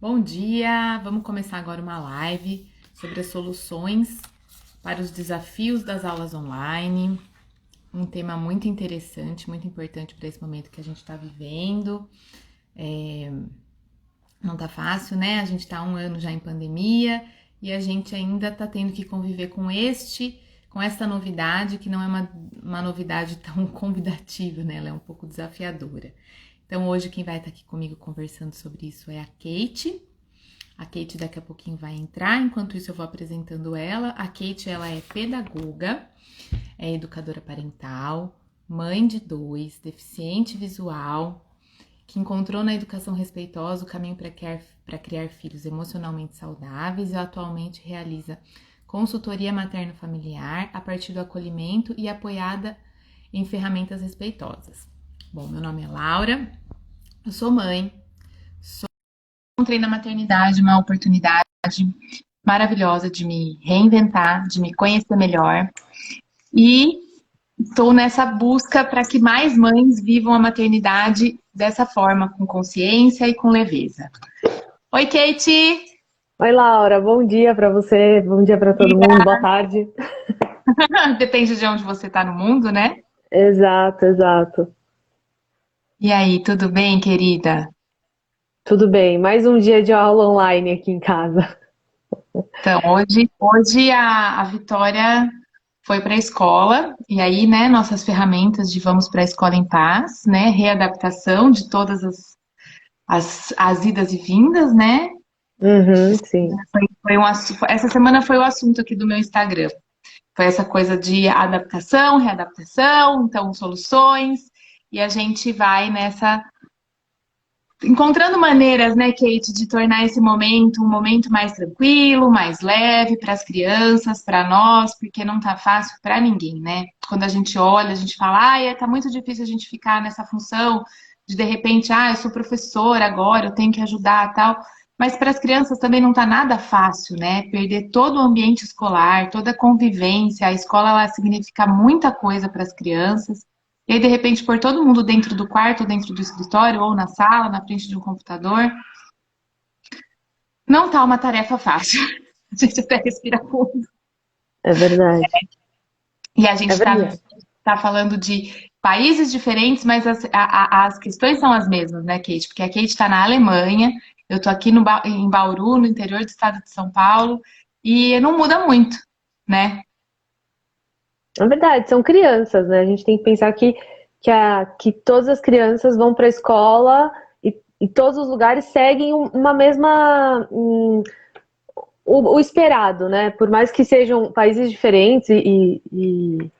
Bom dia! Vamos começar agora uma live sobre as soluções para os desafios das aulas online. Um tema muito interessante, muito importante para esse momento que a gente está vivendo. Não tá fácil, né? A gente tá há um ano já em pandemia e a gente ainda tá tendo que conviver com essa novidade, que não é uma novidade tão convidativa, né? Ela é um pouco desafiadora. Então, hoje quem vai estar aqui comigo conversando sobre isso é a Kate. A Kate daqui a pouquinho vai entrar, enquanto isso eu vou apresentando ela. A Kate, ela é pedagoga, é educadora parental, mãe de dois, deficiente visual, que encontrou na educação respeitosa o caminho para criar filhos emocionalmente saudáveis e atualmente realiza consultoria materno-familiar a partir do acolhimento e apoiada em ferramentas respeitosas. Bom, meu nome é Laura, eu sou mãe, encontrei na maternidade uma oportunidade maravilhosa de me reinventar, de me conhecer melhor e estou nessa busca para que mais mães vivam a maternidade dessa forma, com consciência e com leveza. Oi, Kate! Oi, Laura, bom dia para você, bom dia para todo mundo, boa tarde. Depende de onde você está no mundo, né? Exato, exato. E aí, tudo bem, querida? Tudo bem, mais um dia de aula online aqui em casa. Então, hoje a Vitória foi para a escola, e aí, né, nossas ferramentas de vamos para a escola em paz, né, readaptação de todas as idas e vindas, né? Uhum, sim. Essa semana foi o assunto aqui do meu Instagram. Foi essa coisa de adaptação, readaptação, então soluções, e a gente vai nessa encontrando maneiras, né, Kate, de tornar esse momento um momento mais tranquilo, mais leve para as crianças, para nós, porque não tá fácil para ninguém, né? Quando a gente olha, a gente fala, ai, tá muito difícil a gente ficar nessa função de repente, eu sou professora agora, eu tenho que ajudar, tal. Mas para as crianças também não tá nada fácil, né? Perder todo o ambiente escolar, toda a convivência, a escola ela significa muita coisa para as crianças. E aí, de repente, pôr todo mundo dentro do quarto, dentro do escritório, ou na sala, na frente de um computador, não tá uma tarefa fácil. A gente até respira fundo. É verdade, E a é gente verdade. tá falando de países diferentes, mas as questões são as mesmas, né, Kate? Porque a Kate está na Alemanha, eu tô aqui em Bauru, no interior do estado de São Paulo, e não muda muito, né? É verdade, são crianças, né? A gente tem que pensar que todas as crianças vão para a escola e todos os lugares seguem uma mesma. O esperado, né? Por mais que sejam países diferentes e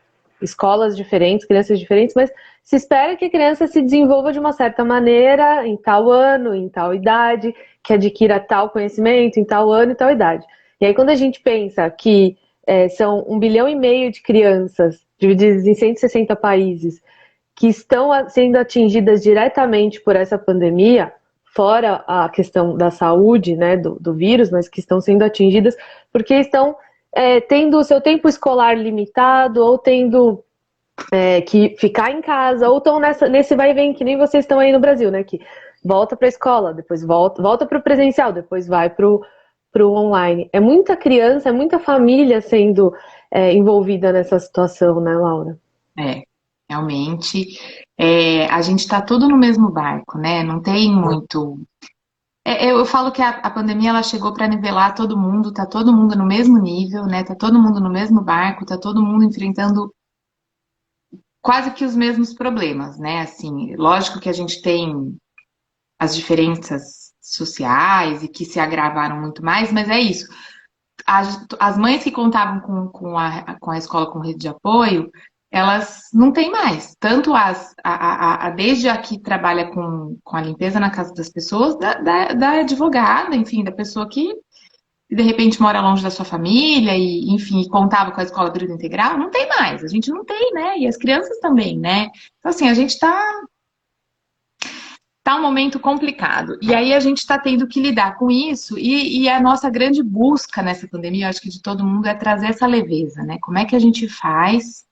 escolas diferentes, crianças diferentes, mas se espera que a criança se desenvolva de uma certa maneira em tal ano, em tal idade, que adquira tal conhecimento em tal ano e tal idade. E aí, quando a gente pensa que são 1,5 bilhão de crianças divididas em 160 países que estão sendo atingidas diretamente por essa pandemia, fora a questão da saúde, né, do vírus, mas que estão sendo atingidas porque estão tendo o seu tempo escolar limitado ou tendo que ficar em casa, ou estão nesse vai e vem, que nem vocês estão aí no Brasil, né? Que volta para a escola, depois volta para o presencial, depois vai para o online. É muita criança, é muita família sendo envolvida nessa situação, né, Laura? É, realmente. A gente tá tudo no mesmo barco, né? Não tem muito. Eu falo que a pandemia ela chegou para nivelar todo mundo, tá todo mundo no mesmo nível, né? Tá todo mundo no mesmo barco, tá todo mundo enfrentando quase que os mesmos problemas, né? Assim, lógico que a gente tem as diferenças sociais e que se agravaram muito mais, mas é isso. As mães que contavam com a escola com rede de apoio, elas não têm mais. Tanto desde a que trabalha com a limpeza na casa das pessoas, da advogada, enfim, da pessoa que de repente mora longe da sua família e, enfim, contava com a escola período integral, não tem mais. A gente não tem, né? E as crianças também, né? Então, assim, a gente tá um momento complicado. E aí a gente está tendo que lidar com isso, e a nossa grande busca nessa pandemia, eu acho que de todo mundo, é trazer essa leveza, né? Como é que a gente faz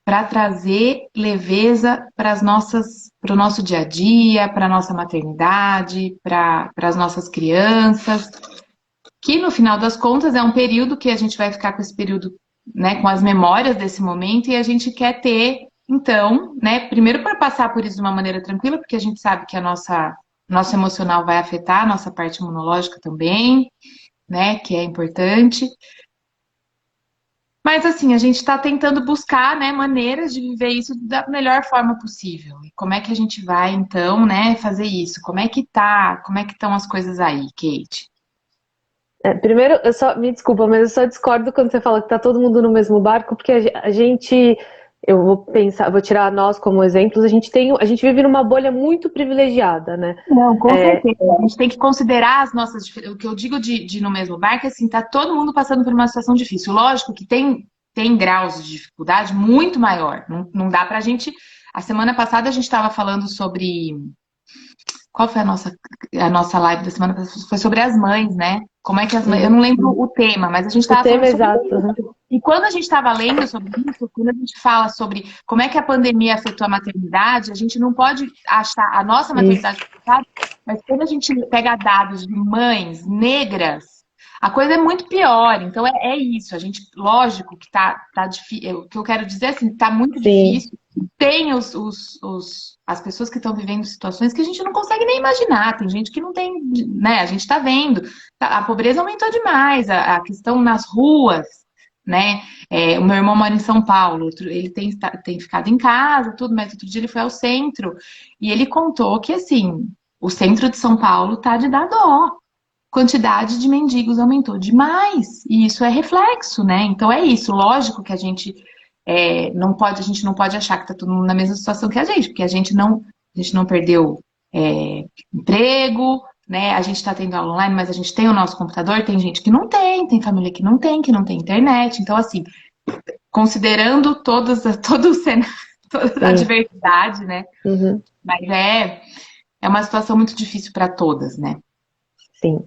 para trazer leveza para o nosso dia a dia, para a nossa maternidade, para as nossas crianças, que no final das contas é um período que a gente vai ficar com esse período, né, com as memórias desse momento, e a gente quer ter, então, né, primeiro para passar por isso de uma maneira tranquila, porque a gente sabe que nosso emocional vai afetar a nossa parte imunológica também, né, que é importante. Mas assim, a gente está tentando buscar, né, maneiras de viver isso da melhor forma possível. E como é que a gente vai, então, né, fazer isso? Como é que estão as coisas aí, Kate? Primeiro, me desculpa, mas eu só discordo quando você fala que tá todo mundo no mesmo barco, porque a gente, eu vou pensar, vou tirar nós como exemplos, a gente vive numa bolha muito privilegiada, né? Não, com certeza. A gente tem que considerar as nossas diferenças. O que eu digo de ir no mesmo barco é assim, tá todo mundo passando por uma situação difícil. Lógico que tem graus de dificuldade muito maior. Não dá pra gente. A semana passada a gente estava falando sobre. Qual foi a nossa live da semana passada? Foi sobre as mães, né? Como é que as mães. Eu não lembro o tema, mas a gente O estava tema falando é sobre exato. isso. E quando a gente estava lendo sobre isso, quando a gente fala sobre como é que a pandemia afetou a maternidade, a gente não pode achar a nossa Isso. maternidade afetada, mas quando a gente pega dados de mães negras, a coisa é muito pior. Então é isso. A gente, lógico que tá difícil. O que eu quero dizer é assim, tá muito Sim. difícil. Tem as pessoas que estão vivendo situações que a gente não consegue nem imaginar. Tem gente que não tem, né? A gente está vendo. A pobreza aumentou demais, a questão nas ruas, né? O meu irmão mora em São Paulo, ele tem ficado em casa, tudo, mas outro dia ele foi ao centro e ele contou que, assim, o centro de São Paulo tá de dar dó. Quantidade de mendigos aumentou demais, e isso é reflexo, né? Então é isso. Lógico que a gente não pode achar que tá todo mundo na mesma situação que a gente, porque a gente não perdeu emprego, né? A gente está tendo aula online, mas a gente tem o nosso computador, tem gente que não tem família que não tem internet. Então, assim, considerando todo o cenário, toda a Sim. diversidade, né? Uhum. Mas é uma situação muito difícil para todas, né? Sim.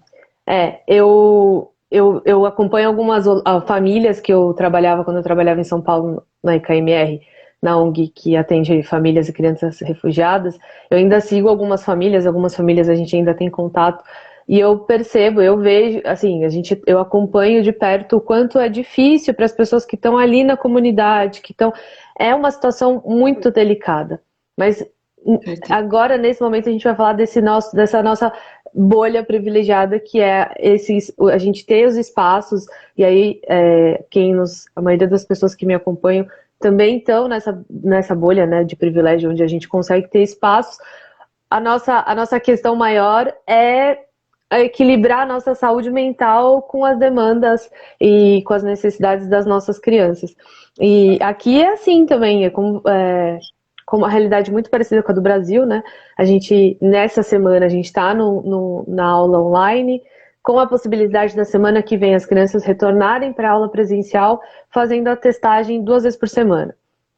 Eu acompanho algumas famílias que eu trabalhava quando eu trabalhava em São Paulo, na IKMR, na ONG que atende famílias e crianças refugiadas. Eu ainda sigo algumas famílias a gente ainda tem contato, e eu percebo, eu vejo, assim, eu acompanho de perto o quanto é difícil para as pessoas que estão ali na comunidade, é uma situação muito delicada. Mas agora, nesse momento, a gente vai falar dessa nossa bolha privilegiada, que é a gente ter os espaços, e aí a maioria das pessoas que me acompanham também estão nessa bolha, né, de privilégio, onde a gente consegue ter espaços. A nossa questão maior é equilibrar a nossa saúde mental com as demandas e com as necessidades das nossas crianças. E aqui é assim também, com uma realidade muito parecida com a do Brasil, né? Nessa semana, a gente está na aula online, com a possibilidade da semana que vem as crianças retornarem para a aula presencial, fazendo a testagem 2 vezes por semana.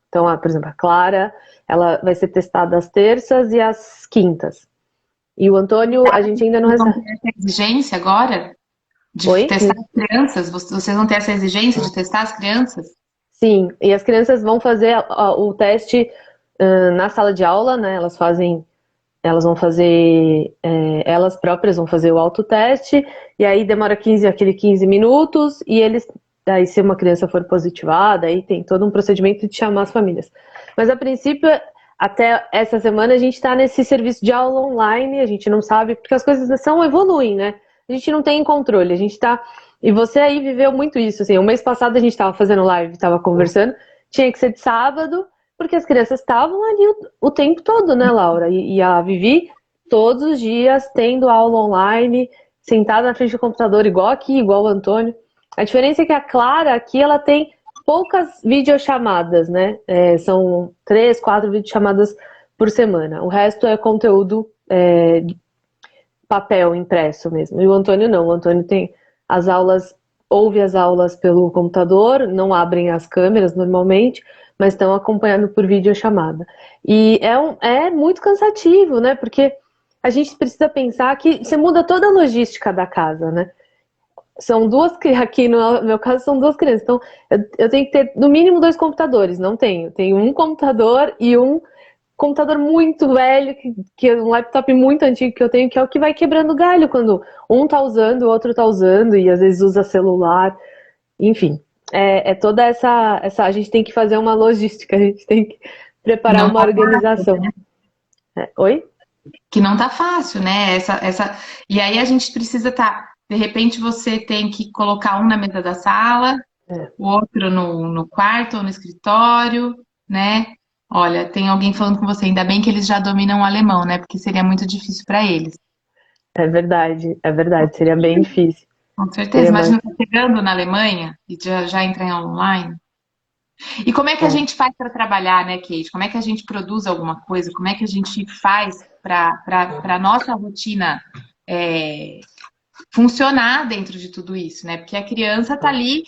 Então, por exemplo, a Clara, ela vai ser testada às terças e às quintas. E o Antônio, a gente ainda não Vocês vão recebe. ter essa exigência agora de Oi? testar as crianças? Vocês vão ter essa exigência de testar as crianças? Sim, e as crianças vão fazer o teste na sala de aula, né? Elas próprias vão fazer o autoteste, e aí demora 15 minutos, e aí se uma criança for positivada, aí tem todo um procedimento de chamar as famílias. Mas a princípio, até essa semana, a gente está nesse serviço de aula online, a gente não sabe, porque as coisas evoluem, né? A gente não tem controle, E você aí viveu muito isso, assim, o mês passado a gente estava fazendo live, estava conversando, tinha que ser de sábado, porque as crianças estavam ali o tempo todo, né, Laura? E a Vivi, todos os dias, tendo aula online, sentada na frente do computador, igual aqui, igual o Antônio. A diferença é que a Clara, aqui, ela tem poucas videochamadas, né? São 3, 4 videochamadas por semana. O resto é conteúdo de papel, impresso mesmo. E o Antônio não. O Antônio ouve as aulas pelo computador, não abrem as câmeras normalmente, mas estão acompanhando por videochamada. E é muito cansativo, né? Porque a gente precisa pensar que você muda toda a logística da casa, né? são duas, aqui no meu caso são duas crianças, então eu tenho que ter no mínimo 2 computadores, não tenho. Tenho um computador e um computador muito velho, que é um laptop muito antigo que eu tenho, que é o que vai quebrando galho quando um tá usando, o outro tá usando, e às vezes usa celular, enfim. É toda essa. A gente tem que fazer uma logística, a gente tem que preparar Não uma tá fácil, organização. né? Oi? Que não tá fácil, né? E aí a gente precisa de repente você tem que colocar um na mesa da sala, É, o outro no quarto ou no escritório, né? Olha, tem alguém falando com você, ainda bem que eles já dominam o alemão, né? Porque seria muito difícil para eles. é verdade, seria bem difícil. Com certeza. Seria mais. Imagina você chegando na Alemanha e já entrar em aula online. E como é que a É. gente faz para trabalhar, né, Kate? Como é que a gente produz alguma coisa? Como é que a gente faz para a nossa rotina funcionar dentro de tudo isso, né? Porque a criança tá ali.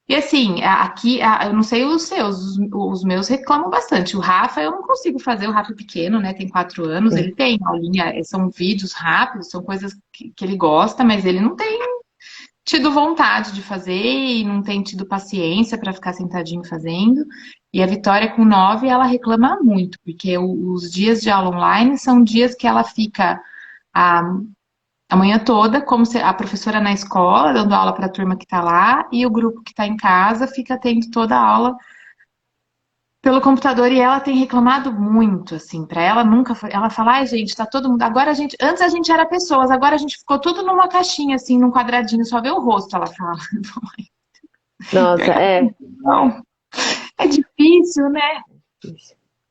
E assim, aqui, eu não sei os seus, os meus reclamam bastante. O Rafa, eu não consigo fazer, o Rafa é pequeno, né? Tem 4 anos, ele tem aulinha, são vídeos rápidos, são coisas que ele gosta, mas ele não tem tido vontade de fazer e não tem tido paciência para ficar sentadinho fazendo. E a Vitória, com 9, ela reclama muito, porque os dias de aula online são dias que ela fica a, a manhã toda, como se a professora na escola, dando aula para a turma que está lá, e o grupo que está em casa fica tendo toda a aula pelo computador, e ela tem reclamado muito, assim, para ela nunca foi. Ela fala, ai, gente, tá todo mundo. Agora a gente. Antes a gente era pessoas, agora a gente ficou tudo numa caixinha, assim, num quadradinho, só vê o rosto, ela fala. Nossa, é. Não, é difícil, né?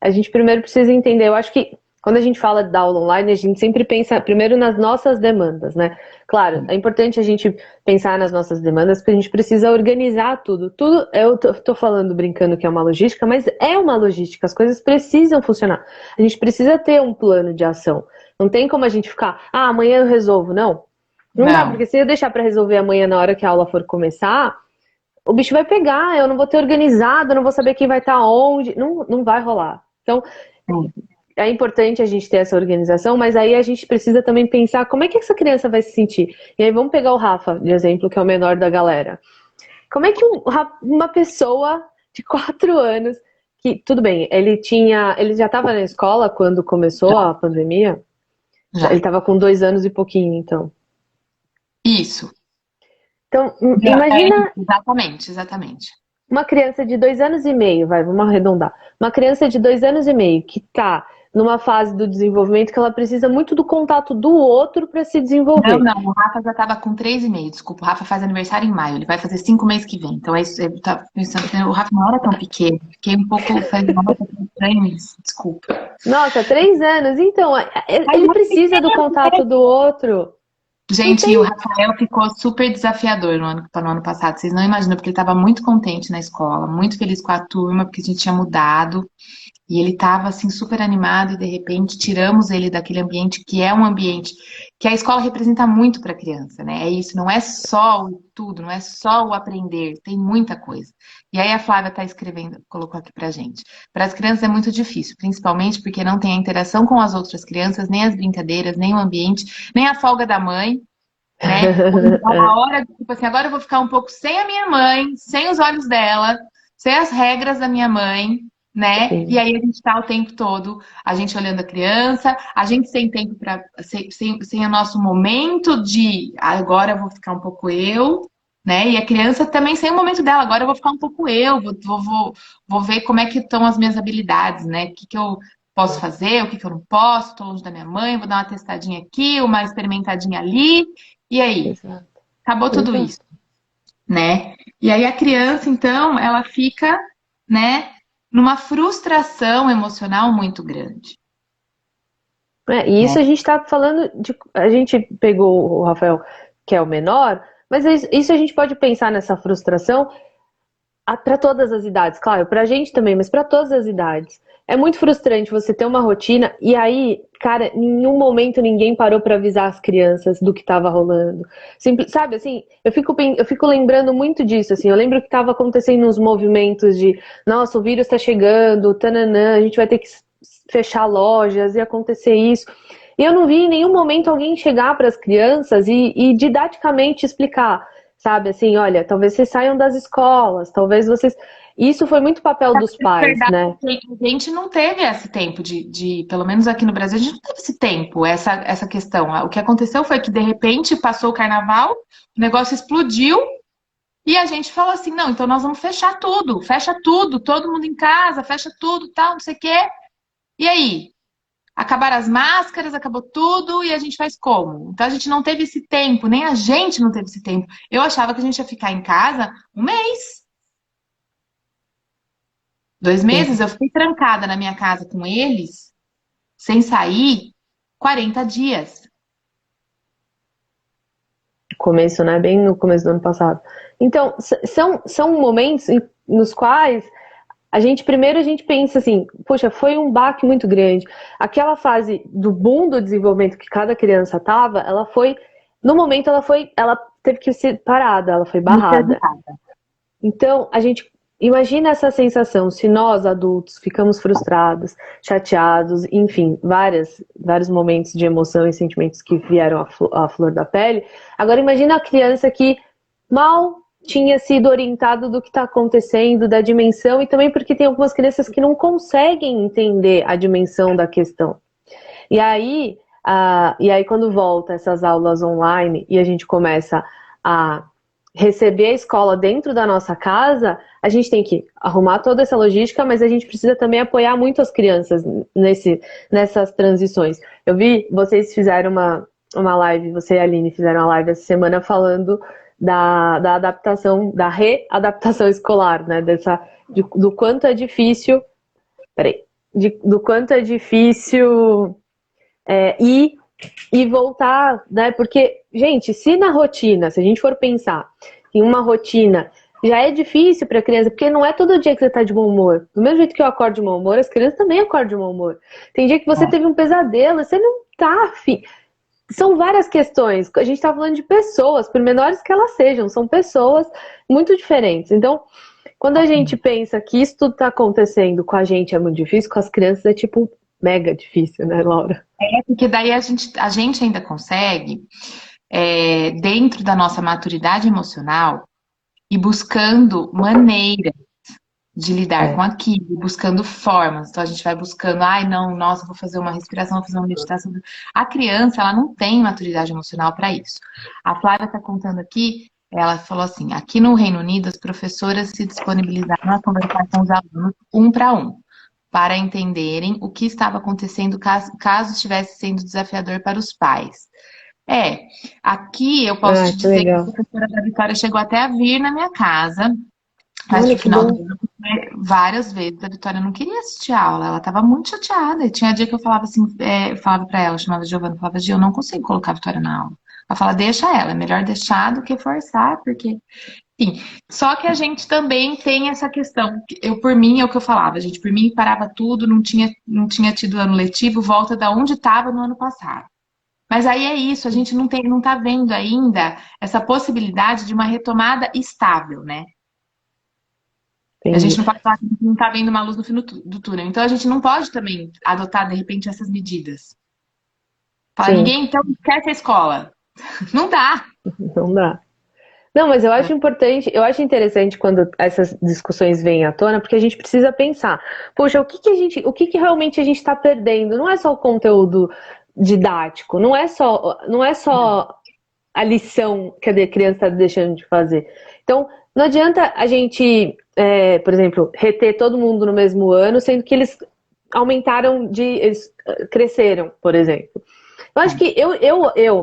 A gente primeiro precisa entender, eu acho que quando a gente fala da aula online, a gente sempre pensa primeiro nas nossas demandas, né? Claro, é importante a gente pensar nas nossas demandas, porque a gente precisa organizar tudo. Tudo, eu tô falando brincando que é uma logística, mas é uma logística, as coisas precisam funcionar. A gente precisa ter um plano de ação. Não tem como a gente ficar, amanhã eu resolvo. Não. Não dá, Não. porque se eu deixar para resolver amanhã na hora que a aula for começar, o bicho vai pegar, eu não vou ter organizado, eu não vou saber quem vai estar onde, não vai rolar. Então, é importante a gente ter essa organização, mas aí a gente precisa também pensar como é que essa criança vai se sentir. E aí vamos pegar o Rafa, de exemplo, que é o menor da galera. Como é que uma pessoa de 4 anos, que, tudo bem, ele já estava na escola quando começou Já, a pandemia? Ele já. estava com 2 anos e pouquinho, então. Isso. Então, É, imagina exatamente, exatamente. uma criança de 2 anos e meio, vamos arredondar. Uma criança de 2 anos e meio que está numa fase do desenvolvimento que ela precisa muito do contato do outro para se Não, desenvolver. não, o Rafa já estava com 3,5. Desculpa, o Rafa faz aniversário em maio, ele vai fazer 5 meses que vem. Então, eu tava pensando que o Rafa não era tão pequeno. Fiquei um pouco, falei, nossa, que estranho isso, desculpa. Nossa, 3 anos. Então, Mas ele muito precisa do contato do outro. Não gente, e o tem. Rafael ficou super desafiador no ano passado. Vocês não imaginam, porque ele estava muito contente na escola, muito feliz com a turma, porque a gente tinha mudado. E ele estava assim super animado e de repente tiramos ele daquele ambiente que é um ambiente que a escola representa muito para a criança, né? É isso, não é só o estudo, não é só o aprender, tem muita coisa. E aí a Flávia está escrevendo, colocou aqui pra gente. Para as crianças é muito difícil, principalmente porque não tem a interação com as outras crianças, nem as brincadeiras, nem o ambiente, nem a folga da mãe, né? É uma hora, tipo assim, agora eu vou ficar um pouco sem a minha mãe, sem os olhos dela, sem as regras da minha mãe, né? E Sim, aí a gente tá o tempo todo, a gente olhando a criança, a gente sem tempo para sem o nosso momento de agora eu vou ficar um pouco eu, né? E a criança também sem o momento dela, agora eu vou ficar um pouco eu, vou ver como é que estão as minhas habilidades, né? O que que eu posso fazer, o que que eu não posso, tô longe da minha mãe, vou dar uma testadinha aqui, uma experimentadinha ali, e aí? exato, Acabou tudo exato. isso, né? E aí a criança, então, ela fica, né, numa frustração emocional muito grande, E isso né? a gente está falando de. A gente pegou o Rafael, que é o menor, mas isso a gente pode pensar nessa frustração para todas as idades, claro, para a gente também, mas para todas as idades. É muito frustrante você ter uma rotina e aí, cara, em nenhum momento ninguém parou para avisar as crianças do que estava rolando. Sabe, assim, eu fico lembrando muito disso, assim, eu lembro que estava acontecendo uns movimentos de, nossa, o vírus está chegando, tananã, a gente vai ter que fechar lojas e acontecer isso. E eu não vi em nenhum momento alguém chegar para as crianças e didaticamente explicar. sabe? Assim, olha, talvez vocês saiam das escolas, talvez vocês... Isso foi muito papel dos Na pais, verdade, né? a gente não teve esse tempo pelo menos aqui no Brasil, a gente não teve esse tempo, essa questão. O que aconteceu foi que, de repente, passou o carnaval, o negócio explodiu, e a gente falou assim, não, então nós vamos fechar tudo, fecha tudo, todo mundo em casa, fecha tudo, tal, não sei o quê. E aí? Acabaram as máscaras, acabou tudo, e a gente faz como? Então a gente não teve esse tempo, nem a gente não teve esse tempo. Eu achava que a gente ia ficar em casa um mês, 2 meses, eu fiquei trancada na minha casa com eles, sem sair, 40 dias. Começo, né? Bem no começo do ano passado. Então, são momentos nos quais primeiro a gente pensa assim, poxa, foi um baque muito grande. Aquela fase do boom do desenvolvimento que cada criança tava, no momento ela teve que ser parada, ela foi Muito barrada. agitada. Então, a gente imagina essa sensação, se nós adultos ficamos frustrados, chateados, enfim, vários momentos de emoção e sentimentos que vieram à flor da pele. Agora imagina a criança que mal tinha sido orientado do que está acontecendo, da dimensão, e também porque tem algumas crianças que não conseguem entender a dimensão da questão. E aí quando volta essas aulas online e a gente começa a receber a escola dentro da nossa casa, a gente tem que arrumar toda essa logística, mas a gente precisa também apoiar muito as crianças nessas transições. Eu vi, vocês fizeram uma live, você e a Aline fizeram uma live essa semana falando da adaptação, da readaptação escolar, né? Do quanto é difícil, do quanto é difícil e voltar, né? Porque, gente, se a gente for pensar em uma rotina, já é difícil para a criança, porque não é todo dia que você tá de bom humor. Do mesmo jeito que eu acordo de bom humor, as crianças também acordam de bom humor. Tem dia que você teve um pesadelo, você não tá afim. São várias questões. A gente está falando de pessoas, por menores que elas sejam, são pessoas muito diferentes. Então, quando a gente pensa que isso tudo está acontecendo com a gente é muito difícil, com as crianças é tipo mega difícil, né, Laura? Porque daí a gente ainda consegue, dentro da nossa maturidade emocional, ir buscando maneiras de lidar com aquilo, buscando formas. Então a gente vai buscando, ai não, nossa, vou fazer uma respiração, vou fazer uma meditação. A criança, ela não tem maturidade emocional para isso. A Flávia está contando aqui, ela falou assim, aqui no Reino Unido as professoras se disponibilizaram a conversar com os alunos um para um, para entenderem o que estava acontecendo caso estivesse sendo desafiador para os pais. Aqui eu posso te dizer que a professora da Vitória chegou até a vir na minha casa, mas no final do ano, várias vezes a Vitória não queria assistir a aula, ela estava muito chateada. E tinha dia que eu falava assim, eu falava para ela, eu chamava de Giovana, eu falava, Gi, eu não consigo colocar a Vitória na aula. Ela fala, deixa ela, é melhor deixar do que forçar, porque... Enfim, só que a gente também tem essa questão. Por mim, é o que eu falava, gente, por mim parava tudo, não tinha tido ano letivo, volta da onde estava no ano passado. Mas aí é isso, a gente não tá vendo ainda essa possibilidade de uma retomada estável, né? Entendi. A gente não pode falar que não tá vendo uma luz no fim do túnel. Então a gente não pode também adotar, de repente, essas medidas. Fala, ninguém então esquece a escola. Não dá. Não dá. Não, mas eu acho importante, eu acho interessante quando essas discussões vêm à tona, porque a gente precisa pensar, poxa, o que realmente a gente está perdendo? Não é só o conteúdo didático, não é só a lição que a criança está deixando de fazer. Então, não adianta a gente, por exemplo, reter todo mundo no mesmo ano, sendo que eles eles cresceram, por exemplo. Eu acho que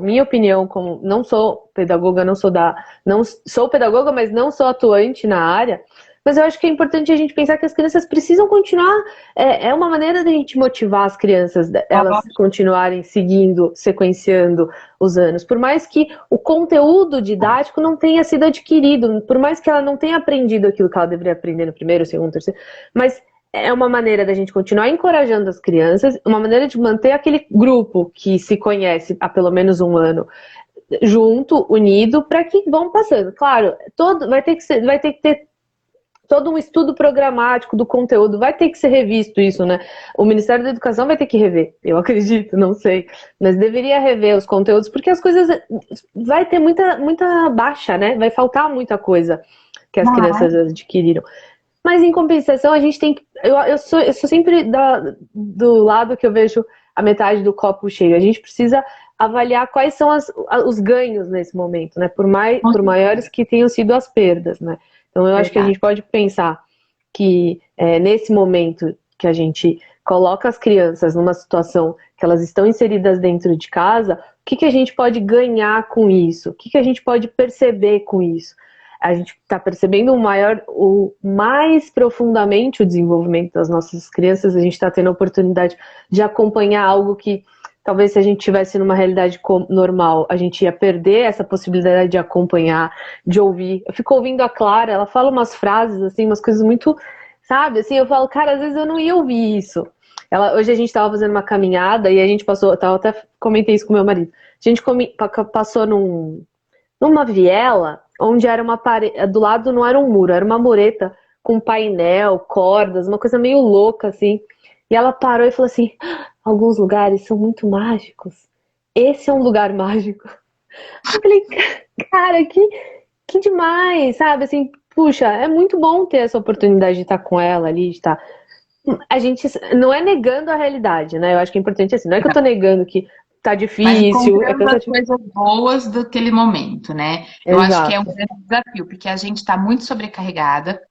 minha opinião, como não sou pedagoga, não sou pedagoga, mas não sou atuante na área, mas eu acho que é importante a gente pensar que as crianças precisam continuar, é uma maneira de a gente motivar as crianças, elas continuarem seguindo, sequenciando os anos, por mais que o conteúdo didático não tenha sido adquirido, por mais que ela não tenha aprendido aquilo que ela deveria aprender no primeiro, segundo, terceiro, mas é uma maneira da gente continuar encorajando as crianças, uma maneira de manter aquele grupo que se conhece há pelo menos um ano junto, unido, para que vão passando. Claro, vai ter que ter todo um estudo programático do conteúdo. Vai ter que ser revisto isso, né? O Ministério da Educação vai ter que rever, eu acredito, não sei. Mas deveria rever os conteúdos, porque as coisas... Vai ter muita baixa, né? Vai faltar muita coisa que as crianças adquiriram. Mas, em compensação, a gente tem que... Eu sou sempre do lado que eu vejo a metade do copo cheio. A gente precisa avaliar quais são os ganhos nesse momento, né? Por maiores que tenham sido as perdas, né? Então, eu acho que a gente pode pensar que nesse momento que a gente coloca as crianças numa situação que elas estão inseridas dentro de casa, o que a gente pode ganhar com isso? O que a gente pode perceber com isso? A gente está percebendo mais profundamente o desenvolvimento das nossas crianças, a gente está tendo a oportunidade de acompanhar algo que talvez se a gente estivesse numa realidade normal, a gente ia perder essa possibilidade de acompanhar, de ouvir. Eu fico ouvindo a Clara, ela fala umas frases, assim, umas coisas muito, sabe, assim, eu falo, cara, às vezes eu não ia ouvir isso. Hoje a gente estava fazendo uma caminhada e a gente passou, eu até comentei isso com meu marido, a gente passou numa viela onde era uma parede, do lado não era um muro, era uma mureta com painel, cordas, uma coisa meio louca, assim. E ela parou e falou assim, alguns lugares são muito mágicos. Esse é um lugar mágico. Eu falei, cara, que demais, sabe? Assim, puxa, é muito bom ter essa oportunidade de estar com ela ali, de estar... A gente não é negando a realidade, né? Eu acho que é importante assim, não é que eu tô negando que tá difícil, Mas as coisas boas daquele momento, né? Eu acho que é um grande desafio, porque a gente está muito sobrecarregada,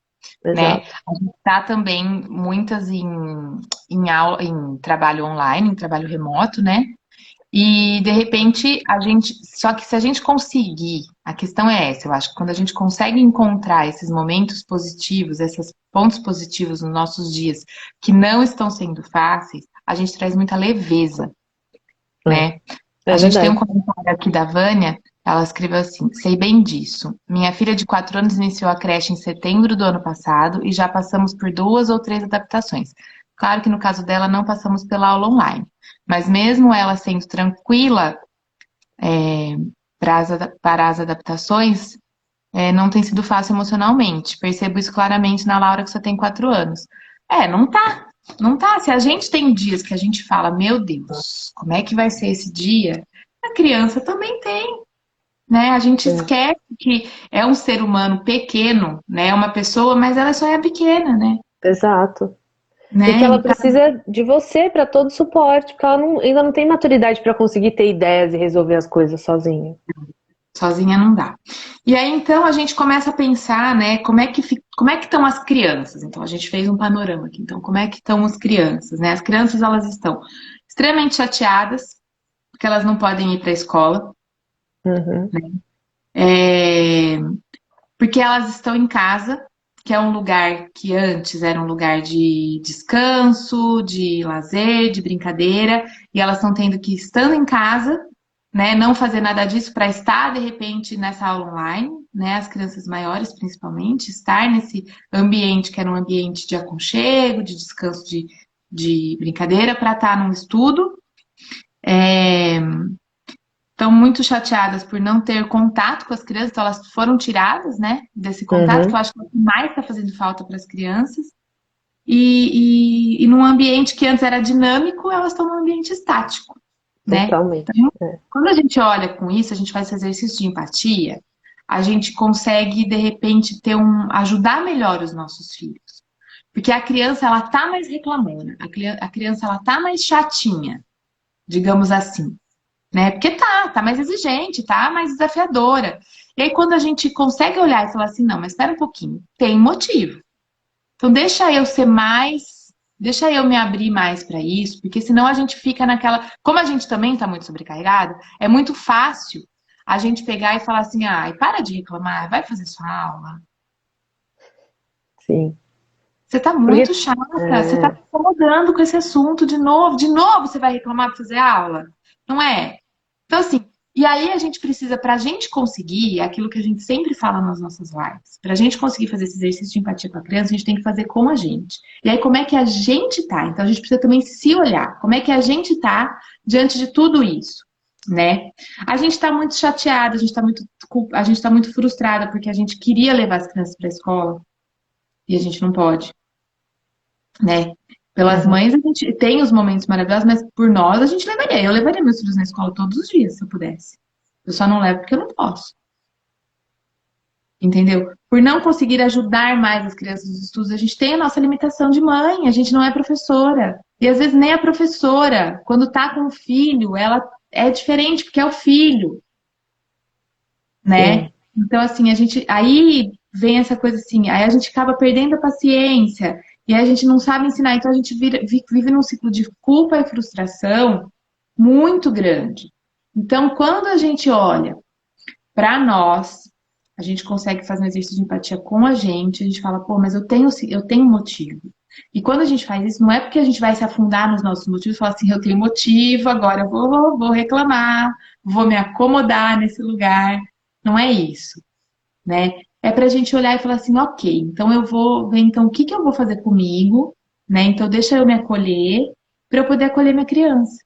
né? A gente está também muitas em trabalho online, em trabalho remoto, né? E de repente só que se a gente conseguir, a questão é essa, eu acho que quando a gente consegue encontrar esses momentos positivos, esses pontos positivos nos nossos dias que não estão sendo fáceis, a gente traz muita leveza, né? A gente tem um comentário aqui da Vânia, ela escreveu assim: sei bem disso. Minha filha de 4 anos iniciou a creche em setembro do ano passado e já passamos por 2 ou 3 adaptações. Claro que no caso dela não passamos pela aula online, mas mesmo ela sendo tranquila para as adaptações, não tem sido fácil emocionalmente. Percebo isso claramente na Laura, que só tem 4 anos. Não tá. Não tá. Se a gente tem dias que a gente fala, meu Deus, como é que vai ser esse dia? A criança também tem, né? A gente esquece que é um ser humano pequeno, né? Uma pessoa, mas ela só é pequena, né? Exato. Né? E que ela precisa de você para todo suporte, porque ela ainda não tem maturidade para conseguir ter ideias e resolver as coisas sozinha. Sozinha não dá. E aí, então, a gente começa a pensar, né, como é que estão as crianças? Então, a gente fez um panorama aqui. Então, como é que estão as crianças, né? As crianças, elas estão extremamente chateadas, porque elas não podem ir para a escola. Uhum. Né? Porque elas estão em casa, que é um lugar que antes era um lugar de descanso, de lazer, de brincadeira, e elas estão tendo que, estando em casa, né, não fazer nada disso para estar, de repente, nessa aula online, né, as crianças maiores, principalmente, estar nesse ambiente que era um ambiente de aconchego, de descanso, de brincadeira, para estar num estudo. Estão muito chateadas por não ter contato com as crianças, então elas foram tiradas, né, desse contato, que eu acho que é o que mais está fazendo falta para as crianças. E num ambiente que antes era dinâmico, elas estão num ambiente estático. Né? Totalmente. Então, quando a gente olha com isso, a gente faz esse exercício de empatia, a gente consegue, de repente, ajudar melhor os nossos filhos. Porque a criança, ela tá mais reclamona, a criança, ela tá mais chatinha, digamos assim. Né? Porque tá mais exigente, tá mais desafiadora. E aí, quando a gente consegue olhar e falar assim, não, mas espera um pouquinho, tem motivo. Então, deixa eu me abrir mais para isso, porque senão a gente fica naquela... Como a gente também está muito sobrecarregado, é muito fácil a gente pegar e falar assim, ai, para de reclamar, vai fazer sua aula. Sim. Você tá muito chata, você tá me incomodando com esse assunto de novo você vai reclamar para fazer aula? Não é? Então, assim, e aí a gente precisa, pra gente conseguir, aquilo que a gente sempre fala nas nossas lives, pra gente conseguir fazer esse exercício de empatia com a criança, a gente tem que fazer com a gente. E aí, como é que a gente tá? Então, a gente precisa também se olhar. Como é que a gente tá diante de tudo isso, né? A gente tá muito chateada, a gente tá muito frustrada porque a gente queria levar as crianças pra escola. e a gente não pode, né? Pelas Uhum. mães a gente tem os momentos maravilhosos, mas por nós a gente levaria. Eu levaria meus filhos na escola todos os dias, se eu pudesse. Eu só não levo porque eu não posso, entendeu? Por não conseguir ajudar mais as crianças nos estudos, a gente tem a nossa limitação de mãe, a gente não é professora. E às vezes nem a professora, quando tá com o filho, ela é diferente, porque é o filho, né? Sim. Então, assim, a gente. Aí vem essa coisa assim, aí a gente acaba perdendo a paciência, e aí a gente não sabe ensinar, então a gente vive num ciclo de culpa e frustração muito grande. Então, quando a gente olha para nós, a gente consegue fazer um exercício de empatia com a gente fala, pô, mas eu tenho motivo. E quando a gente faz isso, não é porque a gente vai se afundar nos nossos motivos e falar assim, eu tenho motivo, agora eu vou reclamar, vou me acomodar nesse lugar. Não é isso, né? É pra gente olhar e falar assim, ok, então eu vou ver então o que que eu vou fazer comigo, né? Então deixa eu me acolher para eu poder acolher minha criança.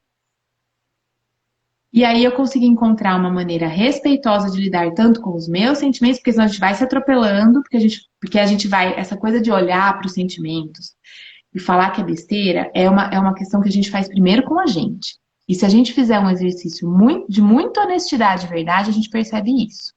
E aí eu consegui encontrar uma maneira respeitosa de lidar tanto com os meus sentimentos, porque senão a gente vai se atropelando, porque a gente vai, essa coisa de olhar para os sentimentos e falar que é besteira é uma questão que a gente faz primeiro com a gente. E se a gente fizer um exercício de muita honestidade e verdade, a gente percebe isso,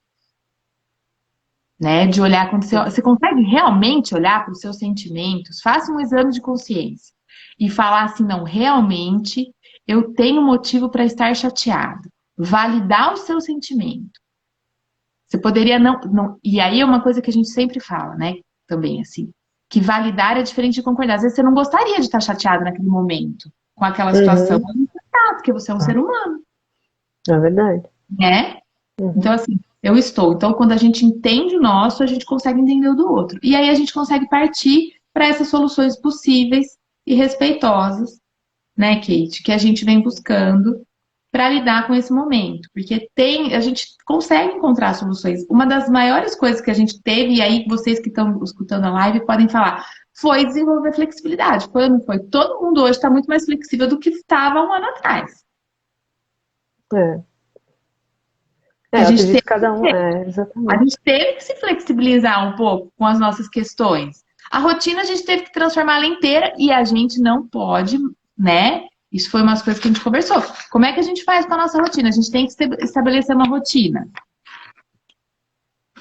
né? De olhar quando você consegue realmente olhar para os seus sentimentos, faça um exame de consciência e falar assim, não, realmente eu tenho motivo para estar chateado. Validar o seu sentimento. Você poderia não. E aí é uma coisa que a gente sempre fala, né? Também, assim. Que validar é diferente de concordar. Às vezes você não gostaria de estar chateado naquele momento, com aquela situação. Uhum. Mas não está, porque você é um ser humano, É verdade. né? Então, Uhum. assim, eu estou. Então, quando a gente entende o nosso, a gente consegue entender o do outro. E aí a gente consegue partir para essas soluções possíveis e respeitosas, né, Kate, que a gente vem buscando para lidar com esse momento, porque a gente consegue encontrar soluções. Uma das maiores coisas que a gente teve, e aí vocês que estão escutando a live podem falar, foi desenvolver flexibilidade. Foi ou não foi? Todo mundo hoje está muito mais flexível do que estava um ano atrás. É. Que É, a eu gente acredito teve que cada um. que É, A exatamente. gente teve que se flexibilizar um pouco com as nossas questões. A rotina a gente teve que transformar ela inteira e a gente não pode, né? Isso foi umas coisas que a gente conversou. Como é que a gente faz com a nossa rotina? A gente tem que estabelecer uma rotina.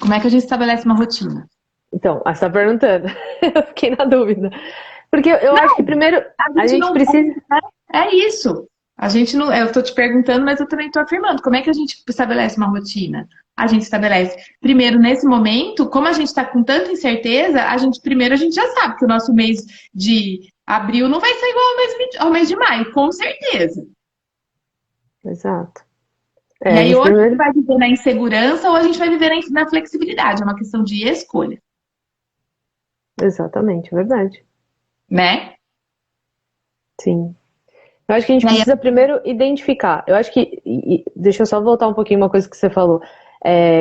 Como é que a gente estabelece uma rotina? Então, você está perguntando. Eu fiquei na dúvida. Porque eu acho que Não, primeiro a a gente gente não. precisa. É isso. A gente não. Eu tô te perguntando, mas eu também tô afirmando. Como é que a gente estabelece uma rotina? A gente estabelece. Primeiro, nesse momento, como a gente está com tanta incerteza, primeiro a gente já sabe que o nosso mês de abril não vai ser igual ao mês de maio, com certeza. Exato. E É, a aí, gente ou a gente primeiro. vai viver na insegurança, ou a gente vai viver na flexibilidade. É uma questão de escolha, Exatamente, é verdade. né? Sim. Eu acho que a gente E aí, precisa primeiro identificar. Eu acho que. Deixa eu só voltar um pouquinho uma coisa que você falou.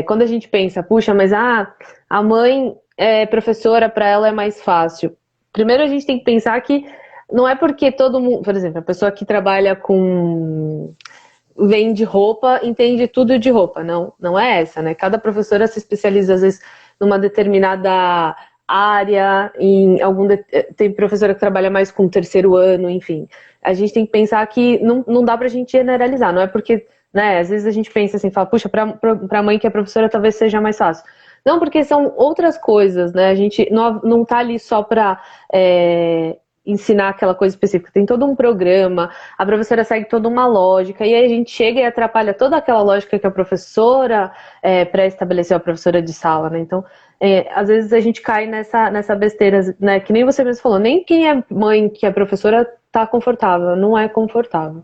Quando a gente pensa, puxa, mas a mãe é professora, para ela é mais fácil. Primeiro a gente tem que pensar que não é porque todo mundo. Por exemplo, a pessoa que trabalha com. Vende roupa, entende tudo de roupa. Não, não é essa, né? Cada professora se especializa, às vezes, numa determinada área, tem professora que trabalha mais com o terceiro ano, enfim. A gente tem que pensar que não dá pra gente generalizar, não é porque, né, às vezes a gente pensa assim, fala, puxa, pra mãe que é professora talvez seja mais fácil. Não, porque são outras coisas, né? A gente não tá ali só pra ensinar aquela coisa específica. Tem todo um programa, a professora segue toda uma lógica, e aí a gente chega e atrapalha toda aquela lógica que a professora pré-estabeleceu, a professora de sala, né? Então, às vezes a gente cai nessa besteira, né? Que nem você mesmo falou, nem quem é mãe, que é professora, tá confortável, não é confortável.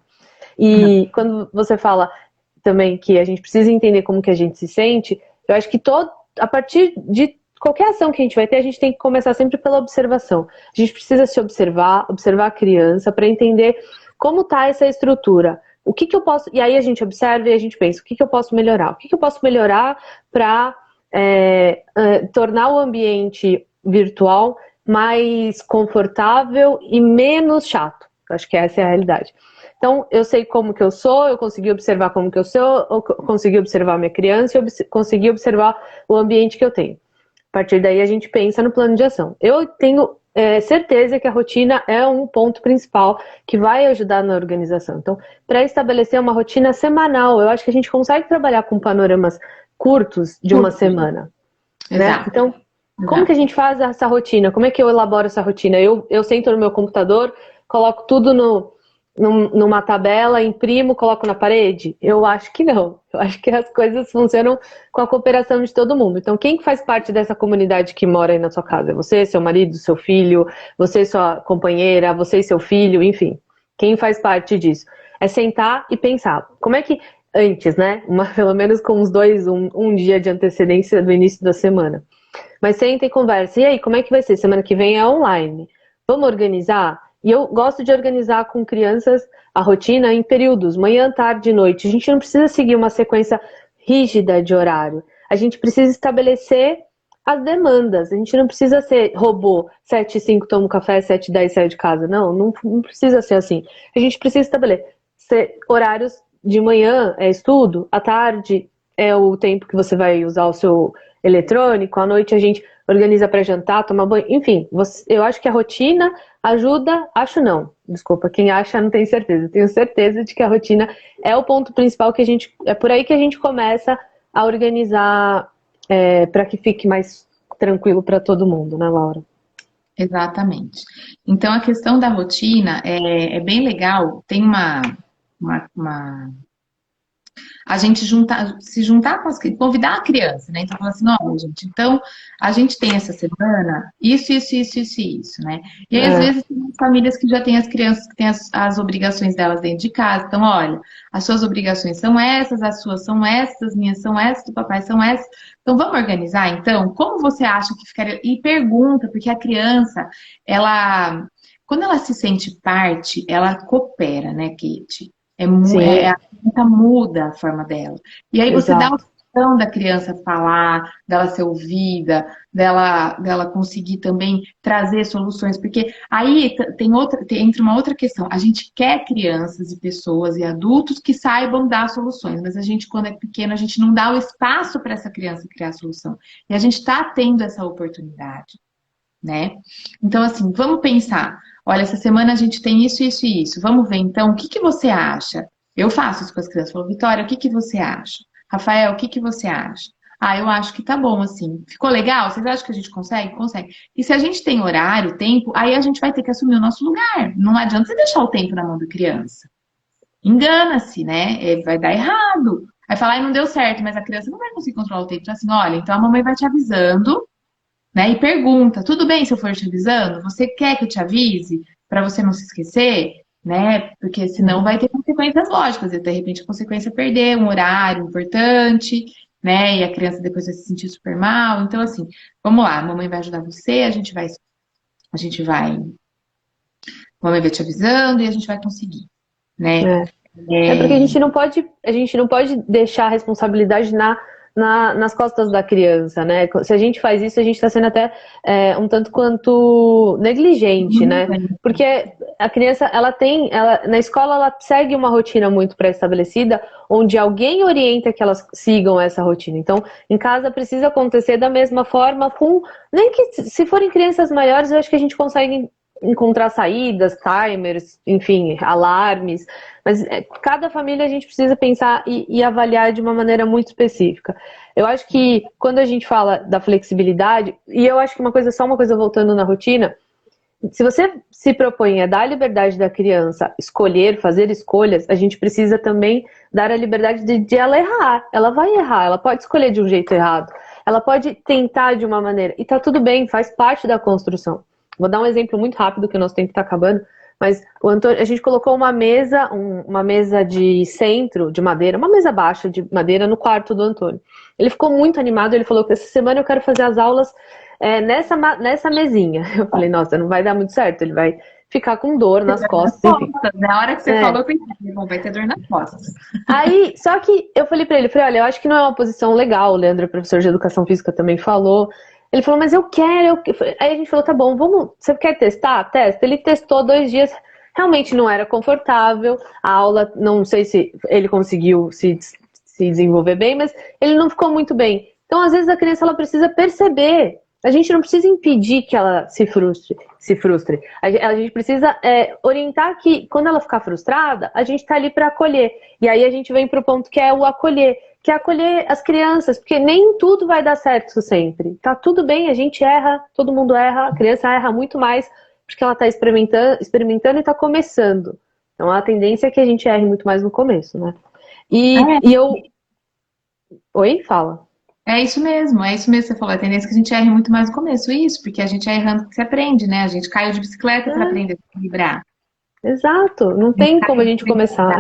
E quando você fala também que a gente precisa entender como que a gente se sente, eu acho que a partir de qualquer ação que a gente vai ter, a gente tem que começar sempre pela observação. A gente precisa se observar a criança para entender como está essa estrutura. O que eu posso. E aí a gente observa e a gente pensa, o que eu posso melhorar? O que eu posso melhorar para tornar o ambiente virtual mais confortável e menos chato? Eu acho que essa é a realidade. Então, eu sei como que eu sou, eu consegui observar como que eu sou, eu consegui observar a minha criança, eu consegui observar o ambiente que eu tenho. A partir daí a gente pensa no plano de ação. Eu tenho certeza que a rotina é um ponto principal que vai ajudar na organização. Então, para estabelecer uma rotina semanal, eu acho que a gente consegue trabalhar com panoramas curtos de uma semana. Né? Então, como que a gente faz essa rotina? Como é que eu elaboro essa rotina? Eu sento no meu computador, coloco tudo numa tabela, imprimo, coloco na parede? Eu acho que não. Eu acho que as coisas funcionam com a cooperação de todo mundo. Então, quem faz parte dessa comunidade que mora aí na sua casa? Você, seu marido, seu filho, você, sua companheira, você e seu filho, enfim. Quem faz parte disso? É sentar e pensar. Como é que, antes, né? Pelo menos com um dia de antecedência do início da semana. Mas senta e conversa. E aí, como é que vai ser? Semana que vem é online. Vamos organizar? E eu gosto de organizar com crianças a rotina em períodos, manhã, tarde e noite. A gente não precisa seguir uma sequência rígida de horário. A gente precisa estabelecer as demandas. A gente não precisa ser robô, 7h05 tomo café, 7h10 saio de casa. Não precisa ser assim. A gente precisa estabelecer horários de manhã é estudo, à tarde é o tempo que você vai usar o seu eletrônico, à noite a gente organiza para jantar, tomar banho, enfim, eu acho que a rotina ajuda, desculpa, quem acha não tem certeza, eu tenho certeza de que a rotina é o ponto principal é por aí que a gente começa a organizar para que fique mais tranquilo para todo mundo, né, Laura? Exatamente. Então, a questão da rotina é bem legal, tem a gente se juntar com convidar a criança, né? Então, falar assim, olha, gente, então a gente tem essa semana isso, né? E aí, às vezes, tem famílias que já têm as crianças que têm as obrigações delas dentro de casa. Então, olha, as suas obrigações são essas, as suas são essas, as minhas são essas, do papai são essas. Então, vamos organizar, então? Como você acha que ficaria? E pergunta, porque a criança, quando ela se sente parte, ela coopera, né, Kate? A criança muda a forma dela. E aí você dá a opção da criança falar, dela ser ouvida, dela conseguir também trazer soluções. Porque aí entra uma outra questão. A gente quer crianças e pessoas e adultos que saibam dar soluções, mas a gente, quando é pequeno, a gente não dá o espaço para essa criança criar a solução. E a gente está tendo essa oportunidade, né? Então, assim, vamos pensar. Olha, essa semana a gente tem isso, isso e isso. Vamos ver, então, o que você acha? Eu faço isso com as crianças. Falo, Vitória, o que você acha? Rafael, o que você acha? Ah, eu acho que tá bom, assim. Ficou legal? Vocês acham que a gente consegue? Consegue. E se a gente tem horário, tempo, aí a gente vai ter que assumir o nosso lugar. Não adianta você deixar o tempo na mão da criança. Engana-se, né? Vai dar errado. Aí falar, não deu certo, mas a criança não vai conseguir controlar o tempo. Então, assim, olha, então a mamãe vai te avisando, né? E pergunta, tudo bem se eu for te avisando? Você quer que eu te avise para você não se esquecer, né? Porque senão vai ter consequências lógicas. E de repente a consequência é perder um horário importante, né? E a criança depois vai se sentir super mal. Então, assim, vamos lá, a mamãe vai ajudar você, a mamãe vai te avisando e a gente vai conseguir, né? Porque a gente não pode deixar a responsabilidade nas costas da criança, né? Se a gente faz isso, a gente está sendo até um tanto quanto negligente, né? Porque a criança, na escola, ela segue uma rotina muito pré-estabelecida, onde alguém orienta que elas sigam essa rotina. Então, em casa precisa acontecer da mesma forma nem que se forem crianças maiores, eu acho que a gente consegue encontrar saídas, timers, enfim, alarmes, mas cada família a gente precisa pensar e avaliar de uma maneira muito específica. Eu acho que quando a gente fala da flexibilidade, e eu acho que só uma coisa voltando na rotina, se você se propõe a dar a liberdade da criança escolher, fazer escolhas, a gente precisa também dar a liberdade de ela errar. Ela vai errar, ela pode escolher de um jeito errado, ela pode tentar de uma maneira, e tá tudo bem, faz parte da construção. Vou dar um exemplo muito rápido, que o nosso tempo está acabando, mas o Antônio, a gente colocou uma mesa de centro, de madeira, uma mesa baixa de madeira no quarto do Antônio. Ele ficou muito animado, ele falou que essa semana eu quero fazer as aulas nessa mesinha. Eu falei, nossa, não vai dar muito certo, ele vai ficar com dor nas costas, enfim. Na hora que você falou, eu pensei, vai ter dor nas costas. Aí, só que eu falei pra ele, olha, eu acho que não é uma posição legal, o Leandro, professor de educação física, também falou. Ele falou, mas eu quero. Aí a gente falou, tá bom, você quer testar? Testa. Ele testou 2 dias, realmente não era confortável. A aula, não sei se ele conseguiu se desenvolver bem, mas ele não ficou muito bem. Então, às vezes, a criança ela precisa perceber a gente não precisa impedir que ela se frustre. A gente precisa orientar que quando ela ficar frustrada, a gente está ali para acolher. E aí a gente vem para o ponto que é o acolher, que é acolher as crianças, porque nem tudo vai dar certo sempre. Tá tudo bem, a gente erra, todo mundo erra, a criança erra muito mais porque ela está experimentando e está começando. Então a tendência é que a gente erre muito mais no começo, né? E eu... Oi? Fala. É isso mesmo, que você falou. A tendência é que a gente erre muito mais no começo. Isso, porque a gente é errando que se aprende, né? A gente caiu de bicicleta para aprender a se equilibrar. Exato, não tem como a gente começar.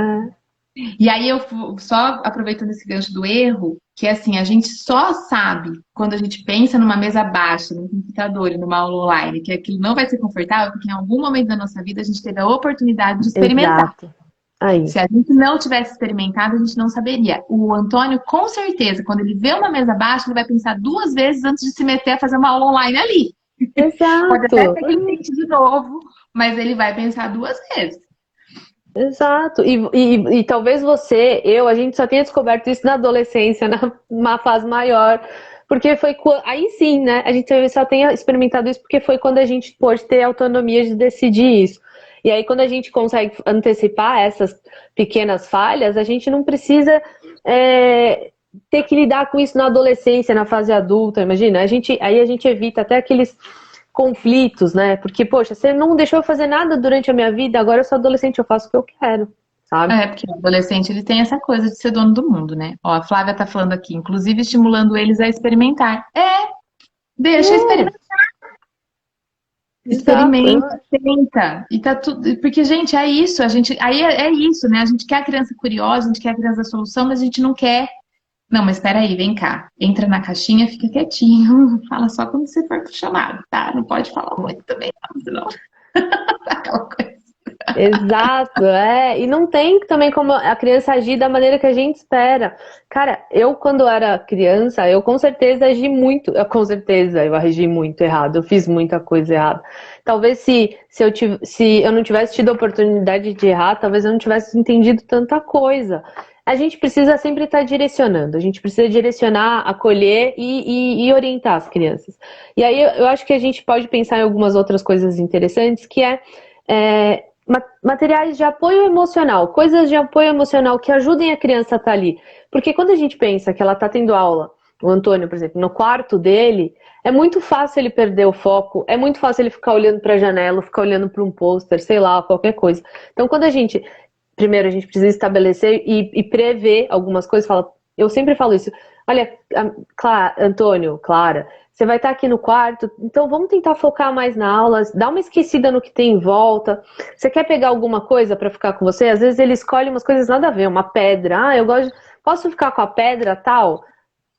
E aí eu só aproveitando esse gancho do erro, que assim, a gente só sabe quando a gente pensa numa mesa baixa, num computador e numa aula online, que aquilo não vai ser confortável, porque em algum momento da nossa vida a gente teve a oportunidade de experimentar. Exato. Aí. Se a gente não tivesse experimentado, a gente não saberia. O Antônio, com certeza, quando ele vê uma mesa baixa, ele vai pensar 2 vezes antes de se meter a fazer uma aula online ali. Exato. Pode até ser que ele tente de novo, mas ele vai pensar 2 vezes. Exato. E talvez a gente só tenha descoberto isso na adolescência, numa fase maior. Porque foi aí sim, né? A gente só tenha experimentado isso porque foi quando a gente pôde ter autonomia de decidir isso. E aí, quando a gente consegue antecipar essas pequenas falhas, a gente não precisa ter que lidar com isso na adolescência, na fase adulta, imagina. Aí a gente evita até aqueles conflitos, né? Porque, poxa, você não deixou eu fazer nada durante a minha vida, agora eu sou adolescente, eu faço o que eu quero, sabe? Porque o adolescente, ele tem essa coisa de ser dono do mundo, né? Ó, a Flávia tá falando aqui, inclusive estimulando eles a experimentar. Deixa experimentar. Experimenta, tenta. E tá tudo. Porque, gente, é isso. Aí é isso, né? A gente quer a criança curiosa, a gente quer a criança da solução, mas a gente não quer. Não, mas espera aí, vem cá. Entra na caixinha, fica quietinho. Fala só quando você for chamado, tá? Não pode falar muito também, não, senão. Aquela coisa. Exato, E não tem também como a criança agir da maneira que a gente espera. Cara, eu quando era criança, eu com certeza agi muito, eu agi muito errado, eu fiz muita coisa errada. Talvez se eu não tivesse tido a oportunidade de errar, talvez eu não tivesse entendido tanta coisa. A gente precisa sempre estar direcionando, a gente precisa direcionar, acolher e orientar as crianças. E aí eu acho que a gente pode pensar em algumas outras coisas interessantes, que materiais de apoio emocional, coisas de apoio emocional que ajudem a criança a estar ali. Porque quando a gente pensa que ela está tendo aula, o Antônio, por exemplo, no quarto dele, é muito fácil ele perder o foco, é muito fácil ele ficar olhando para a janela, ficar olhando para um pôster, sei lá, qualquer coisa. Então, primeiro a gente precisa estabelecer e prever algumas coisas. Eu sempre falo isso. Olha, Antônio, Clara, você vai estar aqui no quarto, então vamos tentar focar mais na aula, dá uma esquecida no que tem em volta. Você quer pegar alguma coisa para ficar com você? Às vezes ele escolhe umas coisas nada a ver, uma pedra. Eu gosto, posso ficar com a pedra tal?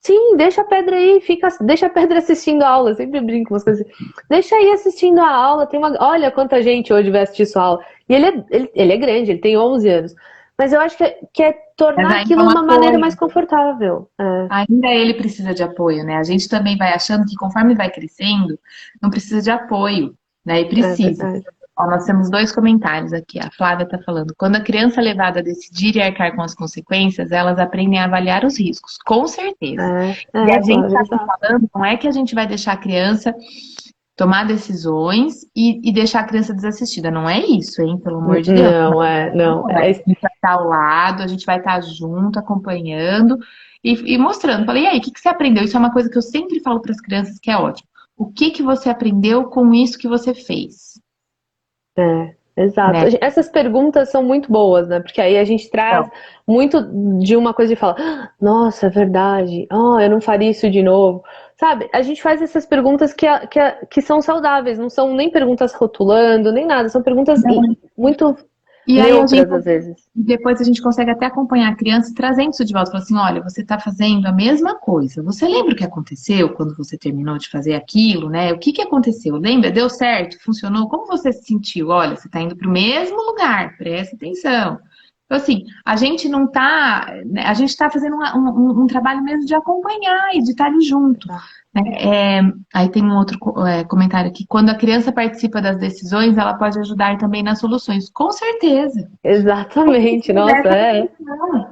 Sim, deixa a pedra aí, deixa a pedra assistindo a aula. Eu sempre brinco umas coisas assim. Deixa aí assistindo a aula. Olha quanta gente hoje vai assistir sua aula. E ele é grande, ele tem 11 anos. Mas eu acho que é tornar aquilo uma maneira mais confortável. Ainda ele precisa de apoio, né? A gente também vai achando que conforme vai crescendo, não precisa de apoio, né? E precisa. Ó, nós temos 2 comentários aqui. A Flávia está falando. Quando a criança é levada a decidir e arcar com as consequências, elas aprendem a avaliar os riscos. Com certeza. E a gente está falando, não é que a gente vai deixar a criança tomar decisões e deixar a criança desassistida. Não é isso, hein? Pelo amor de Deus. Não. A gente vai estar ao lado, a gente vai estar junto, acompanhando e mostrando. Falei, e aí, o que você aprendeu? Isso é uma coisa que eu sempre falo para as crianças que é ótimo. O que você aprendeu com isso que você fez? Exato. Né? Essas perguntas são muito boas, né? Porque aí a gente traz muito de uma coisa de falar, nossa, é verdade, eu não faria isso de novo. Sabe, a gente faz essas perguntas que são saudáveis, não são nem perguntas rotulando, nem nada, são perguntas muito neutras, às vezes. Depois a gente consegue até acompanhar a criança trazendo isso de volta. Falando assim, olha, você está fazendo a mesma coisa. Você lembra o que aconteceu quando você terminou de fazer aquilo, né? O que aconteceu? Lembra? Deu certo? Funcionou? Como você se sentiu? Olha, você está indo para o mesmo lugar, presta atenção. Então, assim, a gente não tá... A gente está fazendo um trabalho mesmo de acompanhar e de estar ali junto. Aí tem um outro comentário aqui. Quando a criança participa das decisões, ela pode ajudar também nas soluções. Com certeza. Exatamente. Nossa,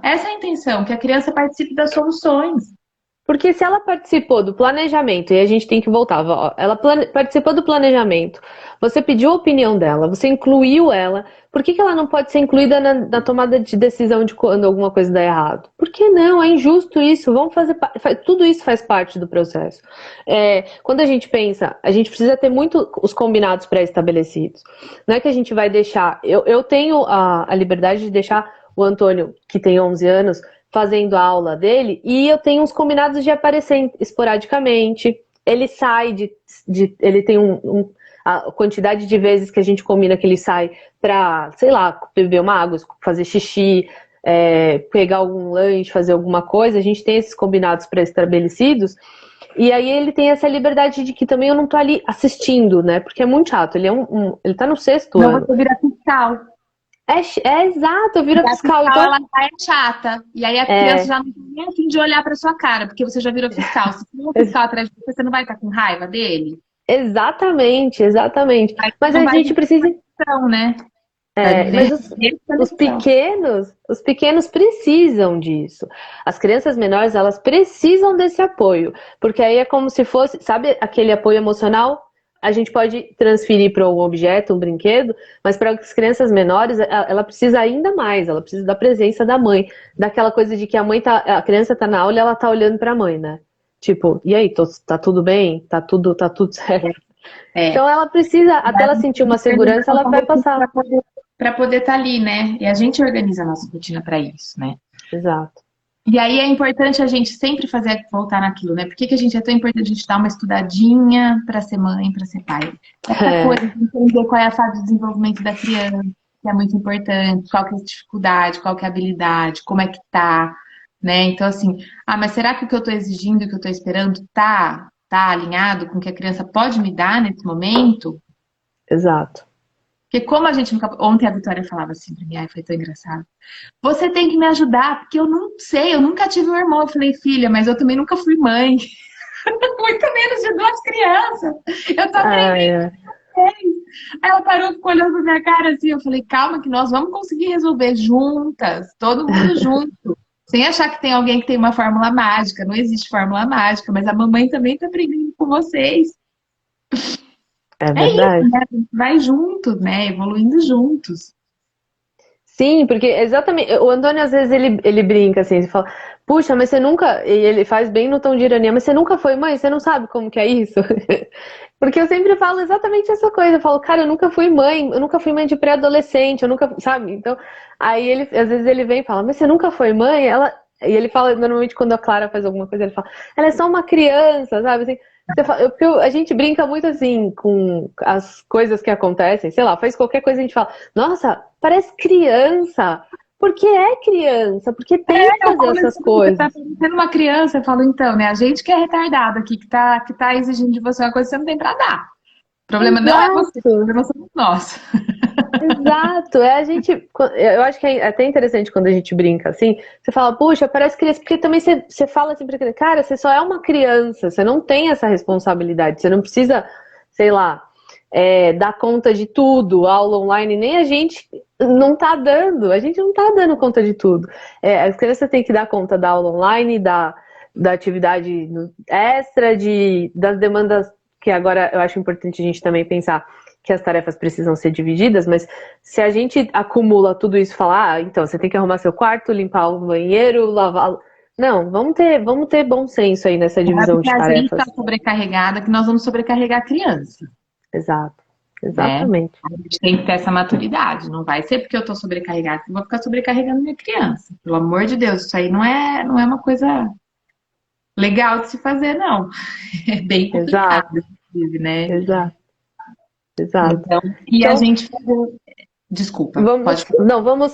Essa é a intenção, que a criança participe das soluções. Porque se ela participou do planejamento, e a gente tem que voltar, ó, ela participou do planejamento, você pediu a opinião dela, você incluiu ela, por que que ela não pode ser incluída na tomada de decisão de quando alguma coisa dá errado? Por que não? É injusto isso, vamos fazer, tudo isso faz parte do processo. Quando a gente pensa, a gente precisa ter muito os combinados pré-estabelecidos. Não é que a gente vai deixar, eu tenho a liberdade de deixar o Antônio, que tem 11 anos, fazendo a aula dele, e eu tenho uns combinados de aparecer esporadicamente. Ele sai ele tem a quantidade de vezes que a gente combina que ele sai pra, sei lá, beber uma água, fazer xixi, pegar algum lanche, fazer alguma coisa. A gente tem esses combinados pré-estabelecidos. E aí ele tem essa liberdade de que também eu não tô ali assistindo, né? Porque é muito chato. Ele tá no sexto Não, ano. você vira fiscal. Exato, vira E a fiscal. fiscal, Então, ela é chata. E aí a criança já não tem nem a fim de olhar pra sua cara, porque você já virou fiscal. Se tem um fiscal atrás de você, você não vai estar com raiva dele? exatamente, exatamente. Aí Mas não a vai gente precisa. então, né? Vai Mas viver os pequenos precisam disso. As crianças menores, elas precisam desse apoio, porque aí é como se fosse, sabe, aquele apoio emocional? A gente pode transferir para um objeto, um brinquedo, mas para as crianças menores, ela precisa ainda mais, ela precisa da presença da mãe, daquela coisa de que a criança tá na aula e ela tá olhando para a mãe, né? Tipo, e aí, tá tudo bem? Tá tudo certo? Então ela precisa, até ela sentir uma segurança, ela vai passar. para poder estar ali, né? E a gente organiza a nossa rotina para isso, né? Exato. E aí é importante a gente sempre voltar naquilo, né? Por que que a gente é tão importante a gente dar uma estudadinha para ser mãe, para ser pai? Essa coisa de entender qual é a fase de desenvolvimento da criança, que é muito importante, qual que é a dificuldade, qual que é a habilidade, como é que tá, né? Então, assim, mas será que o que eu tô exigindo, o que eu tô esperando tá alinhado com o que a criança pode me dar nesse momento? Exato. Porque como a gente nunca... Ontem a Vitória falava assim pra mim, ai, foi tão engraçado. Você tem que me ajudar, porque eu não sei, eu nunca tive um irmão. Eu falei, filha, mas eu também nunca fui mãe. Muito menos de 2 crianças. Eu tô aprendendo. Aí ela parou, ficou olhando pra minha cara assim. Eu falei, calma que nós vamos conseguir resolver juntas, todo mundo junto. Sem achar que tem alguém que tem uma fórmula mágica. Não existe fórmula mágica, mas a mamãe também tá aprendendo com vocês. É verdade. Isso, né? A gente vai juntos, né? Evoluindo juntos. Sim, porque exatamente. O Antônio, às vezes, ele brinca assim, ele fala, puxa, mas você nunca. E ele faz bem no tom de ironia, mas você nunca foi mãe? Você não sabe como que é isso? Porque eu sempre falo exatamente essa coisa. Eu falo, cara, eu nunca fui mãe de pré-adolescente, eu nunca. Sabe? Então, aí às vezes ele vem e fala, mas você nunca foi mãe? E ele fala, normalmente quando a Clara faz alguma coisa, ele fala, ela é só uma criança, sabe? Assim, porque a gente brinca muito assim com as coisas que acontecem, sei lá, faz qualquer coisa a gente fala, nossa, parece criança, porque é criança, porque tem que fazer essas coisas. Você tá parecendo uma criança, eu falo, então, né? A gente que é retardado aqui, que tá exigindo de você uma coisa que você não tem pra dar. O problema não é você, o problema somos nós. Exato, eu acho que é até interessante quando a gente brinca assim, você fala, puxa, parece criança, porque também você fala assim pra criança, cara, você só é uma criança, você não tem essa responsabilidade, você não precisa, sei lá, dar conta de tudo, aula online, nem a gente não tá dando, a gente não tá dando conta de tudo. As crianças têm que dar conta da aula online, da atividade extra, das demandas, que agora eu acho importante a gente também pensar que as tarefas precisam ser divididas, mas se a gente acumula tudo isso e fala, então você tem que arrumar seu quarto, limpar o banheiro, lavar. Não, vamos ter bom senso aí nessa divisão de tarefas. A gente está sobrecarregada, que nós vamos sobrecarregar a criança. Exato, exatamente. Né? A gente tem que ter essa maturidade. Não vai ser porque eu estou sobrecarregada que eu vou ficar sobrecarregando minha criança. Pelo amor de Deus, isso aí não é uma coisa legal de se fazer, não. É bem complicado, inclusive, né? Exato. Exato. Então, a gente desculpa. Vamos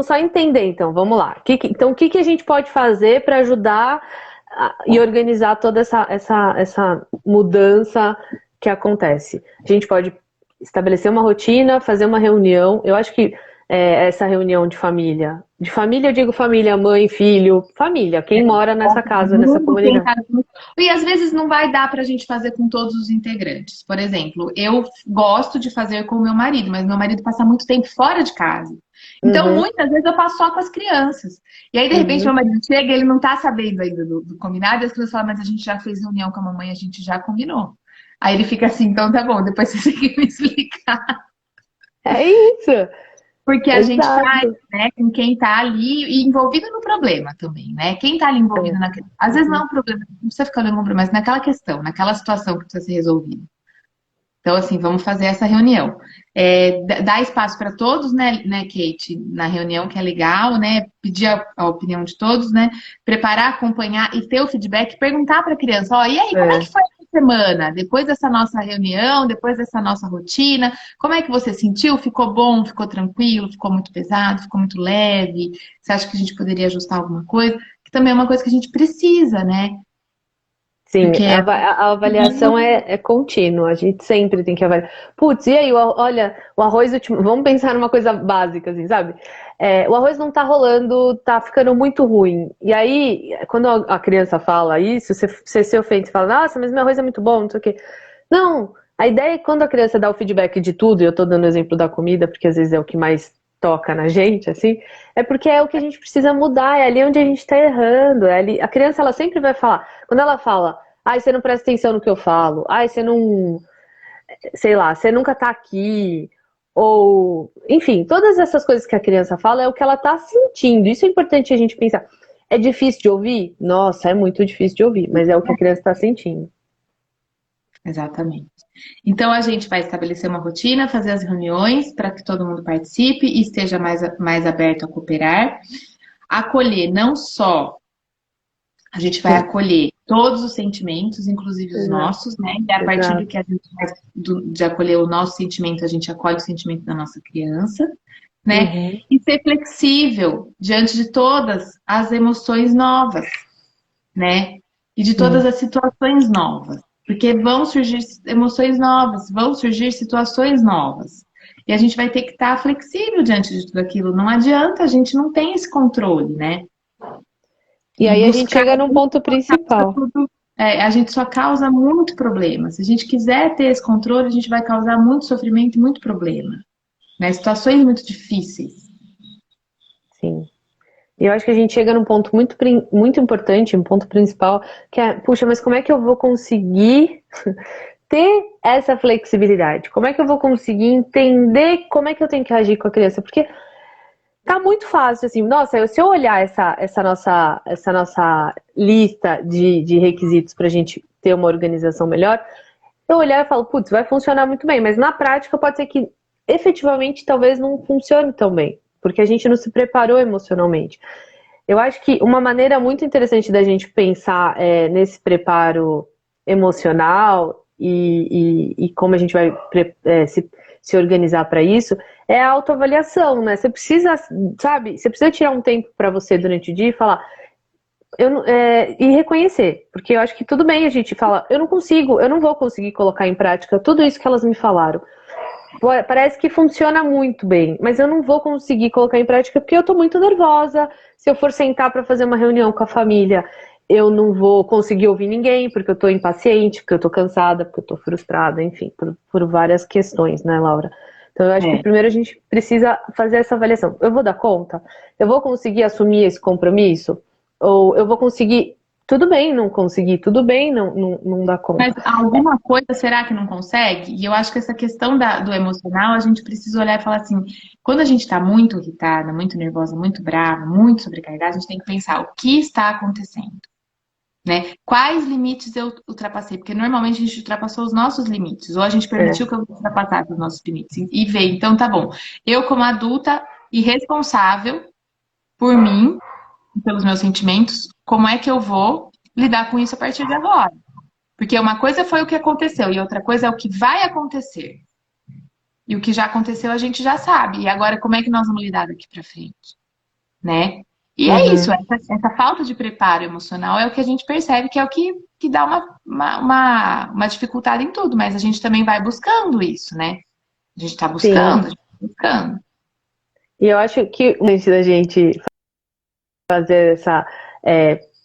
só entender, então, vamos lá. Então, o que a gente pode fazer para ajudar e organizar toda essa mudança que acontece? A gente pode estabelecer uma rotina, fazer uma reunião. Eu acho que essa reunião de família? De família, eu digo família, mãe, filho, família, quem mora nessa casa, nessa comunidade. E às vezes não vai dar pra gente fazer com todos os integrantes. Por exemplo, eu gosto de fazer com o meu marido, mas meu marido passa muito tempo fora de casa. Então, muitas vezes eu passo só com as crianças. E aí, de repente, meu marido chega e ele não tá sabendo ainda do combinado, e as crianças falam, mas a gente já fez reunião com a mamãe, a gente já combinou. Aí ele fica assim, então tá bom, depois você tem que me explicar. É isso. Porque a gente Exato. faz, né, com quem tá ali e envolvido no problema também, né? Quem tá ali envolvido naquele... Às vezes não é um problema, não precisa ficar olhando o problema, mas naquela questão, naquela situação que precisa ser resolvida. Então, assim, vamos fazer essa reunião. Dar espaço para todos, né, Kate, na reunião, que é legal, né? Pedir a opinião de todos, né? Preparar, acompanhar e ter o feedback, perguntar para a criança, ó, e aí, como é que foi essa semana? Depois dessa nossa reunião, depois dessa nossa rotina, como é que você sentiu? Ficou bom? Ficou tranquilo? Ficou muito pesado? Ficou muito leve? Você acha que a gente poderia ajustar alguma coisa? Que também é uma coisa que a gente precisa, né? Sim, Porque a avaliação é contínua, a gente sempre tem que avaliar. Putz, e aí, olha, o arroz, vamos pensar numa coisa básica, assim, sabe? O arroz não tá rolando, tá ficando muito ruim. E aí, quando a criança fala isso, você se ofende, você fala, nossa, mas meu arroz é muito bom, não sei o quê. Não, a ideia é que quando a criança dá o feedback de tudo, e eu tô dando o exemplo da comida, porque às vezes é o que mais toca na gente, assim, é porque é o que a gente precisa mudar, é ali onde a gente tá errando, é ali. A criança, ela sempre vai falar, quando ela fala, ai, você não presta atenção no que eu falo, ai, você não, sei lá, você nunca tá aqui, ou, enfim, todas essas coisas que a criança fala é o que ela tá sentindo, isso é importante a gente pensar. É difícil de ouvir? Nossa, é muito difícil de ouvir, mas é o que a criança tá sentindo. Exatamente. Então, a gente vai estabelecer uma rotina, fazer as reuniões para que todo mundo participe e esteja mais aberto a cooperar. Acolher não só, a gente vai acolher todos os sentimentos, inclusive os nossos, né? E a partir do que a gente faz, de acolher o nosso sentimento, a gente acolhe o sentimento da nossa criança, né? E ser flexível diante de todas as emoções novas, né? E de todas as situações novas. Porque vão surgir emoções novas, vão surgir situações novas. E a gente vai ter que estar flexível diante de tudo aquilo. Não adianta, a gente não tem esse controle, né? E aí a gente chega num ponto principal. A gente só causa muito problema. Se a gente quiser ter esse controle, a gente vai causar muito sofrimento e muito problema. Né? Situações muito difíceis. Sim. E eu acho que a gente chega num ponto muito importante, um ponto principal, que é, puxa, mas como é que eu vou conseguir ter essa flexibilidade? Como é que eu vou conseguir entender como é que eu tenho que agir com a criança? Porque tá muito fácil, assim, nossa, se eu olhar essa nossa lista de requisitos pra gente ter uma organização melhor, eu olhar e falo, putz, vai funcionar muito bem, mas na prática pode ser que efetivamente talvez não funcione tão bem, porque a gente não se preparou emocionalmente. Eu acho que uma maneira muito interessante da gente pensar nesse preparo emocional e como a gente vai se organizar para isso é a autoavaliação, né? Você precisa, sabe, você precisa tirar um tempo para você durante o dia e falar e reconhecer, porque eu acho que tudo bem a gente fala, eu não vou conseguir colocar em prática tudo isso que elas me falaram. Parece que funciona muito bem, mas eu não vou conseguir colocar em prática porque eu tô muito nervosa. Se eu for sentar para fazer uma reunião com a família, eu não vou conseguir ouvir ninguém porque eu tô impaciente, porque eu tô cansada, porque eu tô frustrada, enfim, por várias questões, né, Laura? Então eu acho que primeiro a gente precisa fazer essa avaliação. Eu vou dar conta? Eu vou conseguir assumir esse compromisso? Ou eu vou conseguir... Tudo bem não conseguir, tudo bem não dar conta. Mas alguma coisa será que não consegue? E eu acho que essa questão do emocional, a gente precisa olhar e falar assim, quando a gente está muito irritada, muito nervosa, muito brava, muito sobrecarregada, a gente tem que pensar o que está acontecendo, né? Quais limites eu ultrapassei? Porque normalmente a gente ultrapassou os nossos limites, ou a gente permitiu que eu ultrapassasse os nossos limites. E ver, então tá bom, eu como adulta e responsável por mim, pelos meus sentimentos, como é que eu vou lidar com isso a partir de agora? Porque uma coisa foi o que aconteceu e outra coisa é o que vai acontecer. E o que já aconteceu a gente já sabe. E agora como é que nós vamos lidar daqui para frente? Né? E é isso, essa falta de preparo emocional é o que a gente percebe que é o que dá uma dificuldade em tudo, mas a gente também vai buscando isso, né? A gente está buscando, a gente tá buscando. E eu acho que antes da gente fazer essa.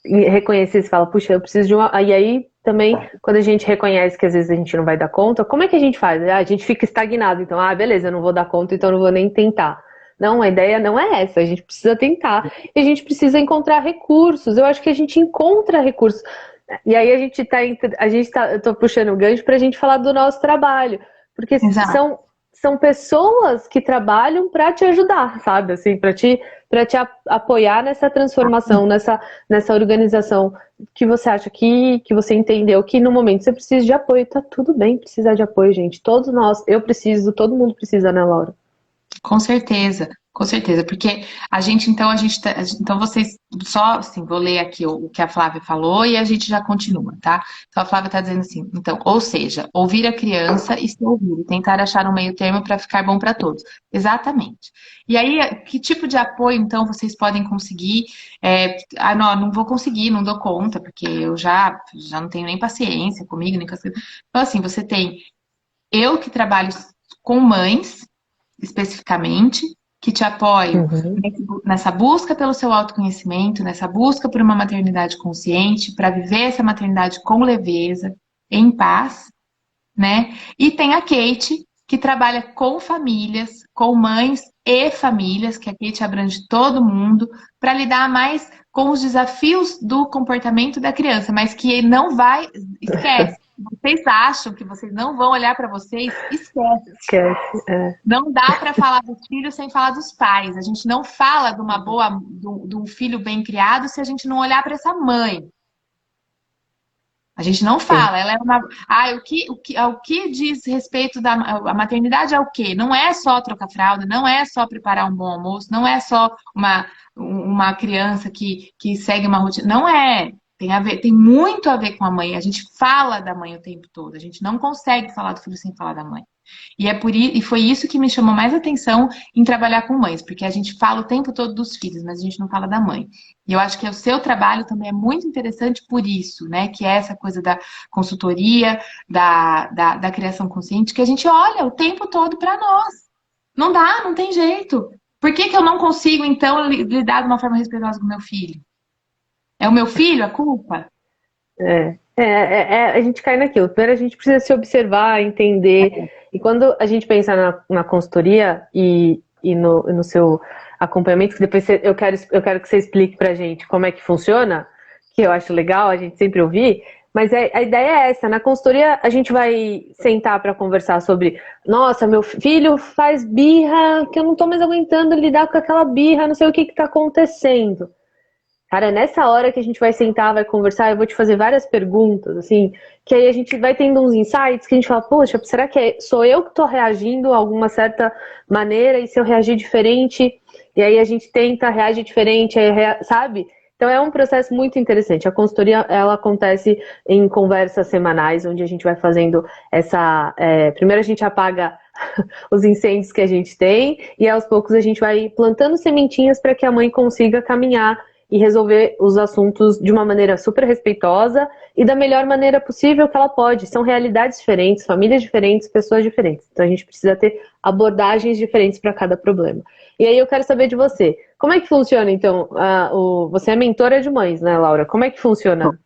Reconhecer e fala, puxa, eu preciso de uma. E aí também, quando a gente reconhece que às vezes a gente não vai dar conta, como é que a gente faz? A gente fica estagnado, então, beleza, eu não vou dar conta, então eu não vou nem tentar. Não, a ideia não é essa, a gente precisa tentar e a gente precisa encontrar recursos. Eu acho que a gente encontra recursos. E aí eu tô puxando o gancho para a gente falar do nosso trabalho, porque Exato. são pessoas que trabalham para te ajudar, sabe? Assim, para te apoiar nessa transformação, nessa organização que você acha que você entendeu que no momento você precisa de apoio. Tá tudo bem precisar de apoio, gente. Todos nós, eu preciso, todo mundo precisa, né, Laura? Com certeza, porque então vocês, só assim, vou ler aqui o que a Flávia falou e a gente já continua, tá? Então a Flávia está dizendo assim, então, ou seja, ouvir a criança e se ouvir, e tentar achar um meio termo para ficar bom para todos. Exatamente. E aí, que tipo de apoio, então, vocês podem conseguir? Não vou conseguir, não dou conta, porque eu já não tenho nem paciência comigo, nem com as crianças. Então, assim, você tem eu que trabalho com mães, especificamente, que te apoio Uhum. nessa busca pelo seu autoconhecimento, nessa busca por uma maternidade consciente, para viver essa maternidade com leveza, em paz, né? E tem a Kate, que trabalha com famílias, com mães e famílias, que a Kate abrange todo mundo, para lidar mais com os desafios do comportamento da criança, mas que não vai, esquece. Vocês acham que vocês não vão olhar para vocês? Esquece. Esquece. Não dá para falar dos filhos sem falar dos pais. A gente não fala de um filho bem criado se a gente não olhar para essa mãe. A gente não Sim. fala. Ela é uma. O que diz respeito da a maternidade é o quê? Não é só trocar fralda, não é só preparar um bom almoço, não é só uma criança que segue uma rotina. Não é. Tem muito a ver com a mãe. A gente fala da mãe o tempo todo. A gente não consegue falar do filho sem falar da mãe. E foi isso que me chamou mais atenção em trabalhar com mães, porque a gente fala o tempo todo dos filhos, mas a gente não fala da mãe. E eu acho que o seu trabalho também é muito interessante por isso, né? Que é essa coisa da consultoria, da criação consciente, que a gente olha o tempo todo para nós. Não dá, não tem jeito. Por que que eu não consigo, então, lidar de uma forma respeitosa com o meu filho? É o meu filho a culpa? A gente cai naquilo. Primeiro a gente precisa se observar, entender. E quando a gente pensa na consultoria e no seu acompanhamento, que depois eu quero que você explique pra gente como é que funciona, que eu acho legal a gente sempre ouvir. Mas a ideia é essa. Na consultoria a gente vai sentar para conversar sobre, nossa, meu filho faz birra, que eu não tô mais aguentando lidar com aquela birra, não sei o que tá acontecendo. Cara, é nessa hora que a gente vai sentar, vai conversar, eu vou te fazer várias perguntas, assim, que aí a gente vai tendo uns insights que a gente fala, poxa, será que sou eu que tô reagindo de alguma certa maneira e se eu reagir diferente, e aí a gente tenta reagir diferente, sabe? Então é um processo muito interessante. A consultoria, ela acontece em conversas semanais, onde a gente vai fazendo primeiro a gente apaga os incêndios que a gente tem e aos poucos a gente vai plantando sementinhas para que a mãe consiga caminhar e resolver os assuntos de uma maneira super respeitosa e da melhor maneira possível que ela pode. São realidades diferentes, famílias diferentes, pessoas diferentes. Então a gente precisa ter abordagens diferentes para cada problema. E aí eu quero saber de você. Como é que funciona, então? Você é mentora de mães, né, Laura? Como é que funciona?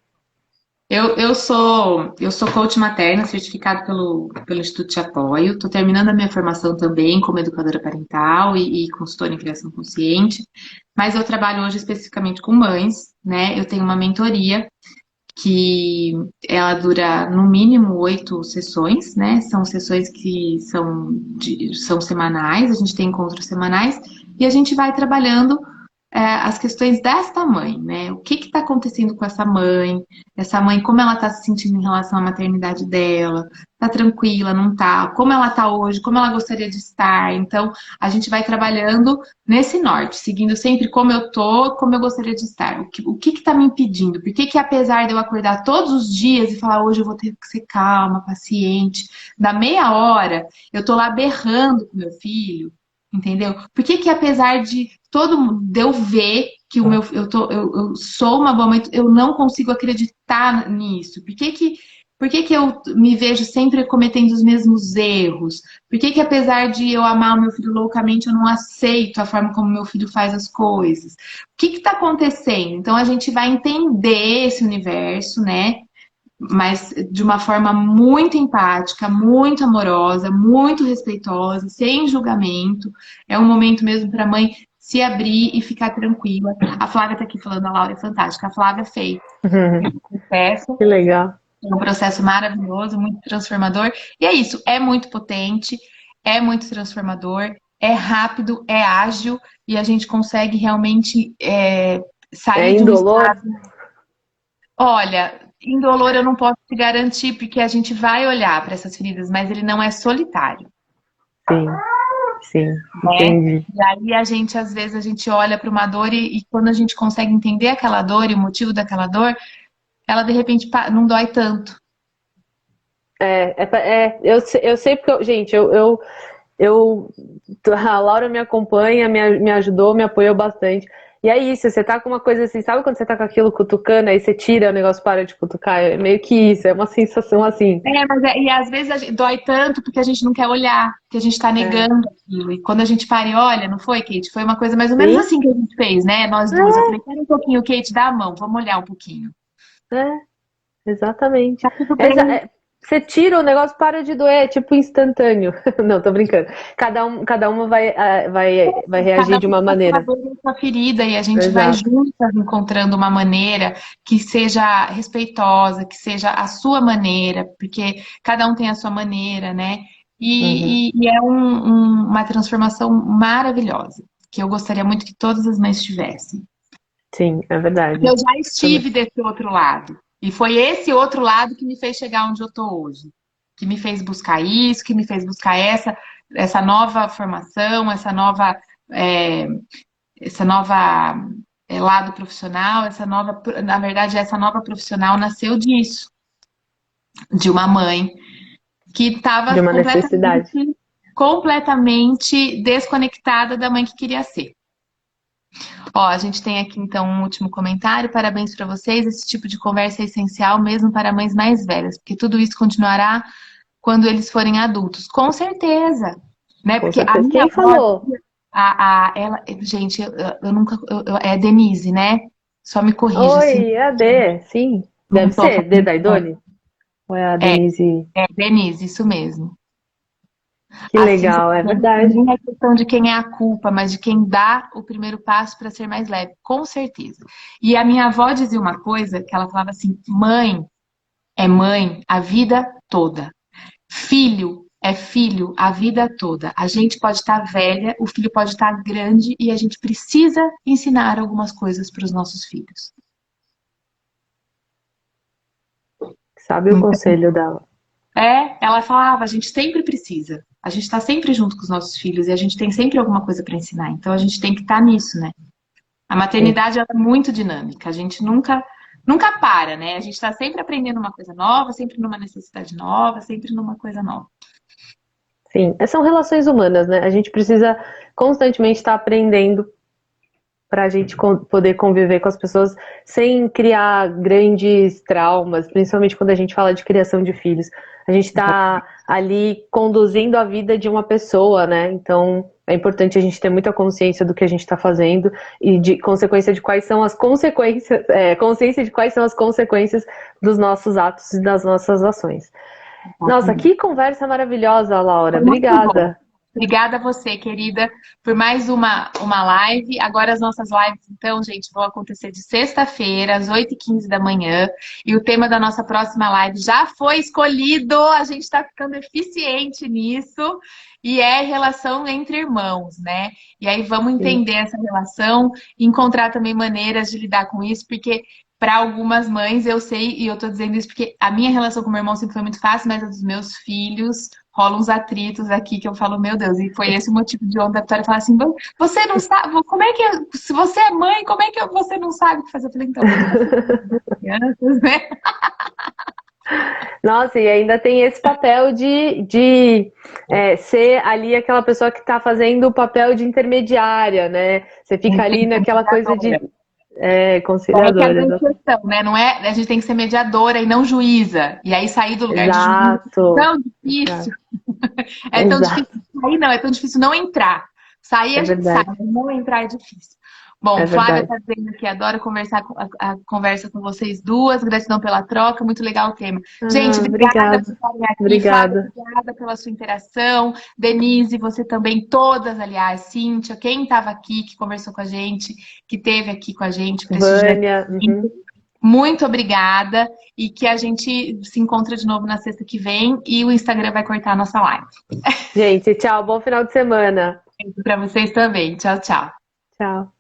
Eu sou coach materna, certificado pelo Instituto de Apoio. Estou terminando a minha formação também como educadora parental e consultora em criação consciente. Mas eu trabalho hoje especificamente com mães, né? Eu tenho uma mentoria que ela dura no mínimo 8 sessões, né? São sessões que são semanais, a gente tem encontros semanais e a gente vai trabalhando as questões desta mãe, né? O que está acontecendo com essa mãe, como ela está se sentindo em relação à maternidade dela, tá tranquila, não tá, como ela tá hoje, como ela gostaria de estar. Então, a gente vai trabalhando nesse norte, seguindo sempre como eu tô, como eu gostaria de estar. O que está me impedindo? Por que apesar de eu acordar todos os dias e falar hoje eu vou ter que ser calma, paciente, da meia hora eu tô lá berrando com meu filho, entendeu? Por que apesar de de eu ver que eu sou uma boa mãe, eu não consigo acreditar nisso? Por que Por que que eu me vejo sempre cometendo os mesmos erros? Por que que, apesar de eu amar o meu filho loucamente, eu não aceito a forma como meu filho faz as coisas? O que está acontecendo? Então, a gente vai entender esse universo, né? Mas de uma forma muito empática, muito amorosa, muito respeitosa, sem julgamento. É um momento mesmo para a mãe se abrir e ficar tranquila. A Flávia está aqui falando, a Laura é fantástica. A Flávia fez esse processo. Que legal. É um processo maravilhoso, muito transformador. E é isso, é muito potente, é muito transformador, é rápido, é ágil e a gente consegue realmente sair de um indolor? estado. Olha, indolor eu não posso te garantir, porque a gente vai olhar para essas feridas, mas ele não é solitário, Sim, sim, né? entendi. E aí a gente, às vezes, a gente olha para uma dor e quando a gente consegue entender aquela dor e o motivo daquela dor, ela de repente não dói tanto. Eu sei porque, gente, a Laura me acompanha, me ajudou, me apoiou bastante. E é isso, você tá com uma coisa assim, sabe quando você tá com aquilo cutucando, aí você tira, o negócio para de cutucar? É meio que isso, é uma sensação assim. E às vezes dói tanto porque a gente não quer olhar, porque a gente tá negando aquilo. E quando a gente para e olha, não foi, Kate? Foi uma coisa mais ou menos Sim, assim que a gente fez, né? Nós duas. Eu falei, espera um pouquinho, Kate, dá a mão, vamos olhar um pouquinho. exatamente. Tá tudo bem. Você tira, o negócio para de doer, é tipo instantâneo. Não, tô brincando. Cada uma vai reagir Cada de um uma tem uma maneira. dor em sua ferida e a gente vai Exato. juntas encontrando uma maneira que seja respeitosa, que seja a sua maneira, porque cada um tem a sua maneira, né? Uhum. E é uma transformação maravilhosa, que eu gostaria muito que todas as mães tivessem. Sim, é verdade. Eu já estive desse outro lado. E foi esse outro lado que me fez chegar onde eu tô hoje. Que me fez buscar isso, que me fez buscar essa nova formação, é, essa nova lado profissional, na verdade, essa nova profissional nasceu disso, de uma mãe que De estava uma necessidade. completamente desconectada da mãe que queria ser. Ó, a gente tem aqui então um último comentário. Parabéns para vocês. Esse tipo de conversa é essencial mesmo para mães mais velhas, porque tudo isso continuará quando eles forem adultos. Com certeza, né? Com Porque a certeza. minha Quem avó, falou? ela, gente, eu nunca, é Denise, né? Só me corrija assim. Oi, é a D, sim. Não Deve tô ser, D da falando. Idone? Ou é a É, Denise? é Denise, isso mesmo. Que Assim, legal, é verdade. não é questão de quem é a culpa, mas de quem dá o primeiro passo para ser mais leve, com certeza. E a minha avó dizia uma coisa que ela falava assim: mãe é mãe a vida toda. Filho é filho a vida toda. A gente pode estar velha, o filho pode estar grande e a gente precisa ensinar algumas coisas para os nossos filhos. Sabe o conselho dela. Ela falava, a gente sempre precisa. A gente está sempre junto com os nossos filhos e a gente tem sempre alguma coisa para ensinar. Então a gente tem que estar nisso, né? A Sim. maternidade ela é muito dinâmica. A gente nunca para, né? A gente está sempre aprendendo uma coisa nova, sempre numa necessidade nova, sempre numa coisa nova. Sim, são relações humanas, né? A gente precisa constantemente estar aprendendo para a gente poder conviver com as pessoas sem criar grandes traumas, principalmente quando a gente fala de criação de filhos. A gente está ali conduzindo a vida de uma pessoa, né? Então é importante a gente ter muita consciência do que a gente está fazendo e de consequência de quais são as consequências, consciência de quais são as consequências dos nossos atos e das nossas ações. Nossa, que conversa maravilhosa, Laura. Foi muito bom. Obrigada. Obrigada a você, querida, por mais uma live. Agora as nossas lives, então, gente, vão acontecer de sexta-feira, às 8h15 da manhã. E o tema da nossa próxima live já foi escolhido. A gente está ficando eficiente nisso. E é relação entre irmãos, né? E aí vamos entender essa relação, encontrar também maneiras de lidar com isso, porque para algumas mães eu sei, e eu tô dizendo isso porque a minha relação com meu irmão sempre foi muito fácil, mas a dos meus filhos rolam uns atritos aqui que eu falo, meu Deus, e foi esse o motivo de ontem a Vitória falar assim, você não sabe, como é que, se você é mãe, como é que você não sabe o que fazer? Eu falei, então, crianças, né? Nossa, e ainda tem esse papel de ser ali aquela pessoa que está fazendo o papel de intermediária, né? Você fica ali naquela coisa de É, É que a conciliadora, grande questão, né? Não é, a gente tem que ser mediadora e não juíza. E aí sair do lugar de juíza é exato. tão difícil. É tão Exato, difícil sair, não, é tão difícil não entrar. Sair é a gente sai, verdade, mas não entrar é difícil. Bom, é Flávia verdade. está dizendo que adora conversar a conversa com vocês duas. Gratidão pela troca, muito legal o tema. Gente, Ah, obrigada por obrigada, estarem aqui. Flávia, obrigada. obrigada pela sua interação. Denise, você também, todas, aliás. Cíntia, quem estava aqui, que conversou com a gente, que esteve aqui com a gente, prestigiando. Vânia, uhum. Muito obrigada e que a gente se encontra de novo na sexta que vem e o Instagram vai cortar a nossa live. Gente, tchau, bom final de semana. Para vocês também. Tchau, tchau. Tchau.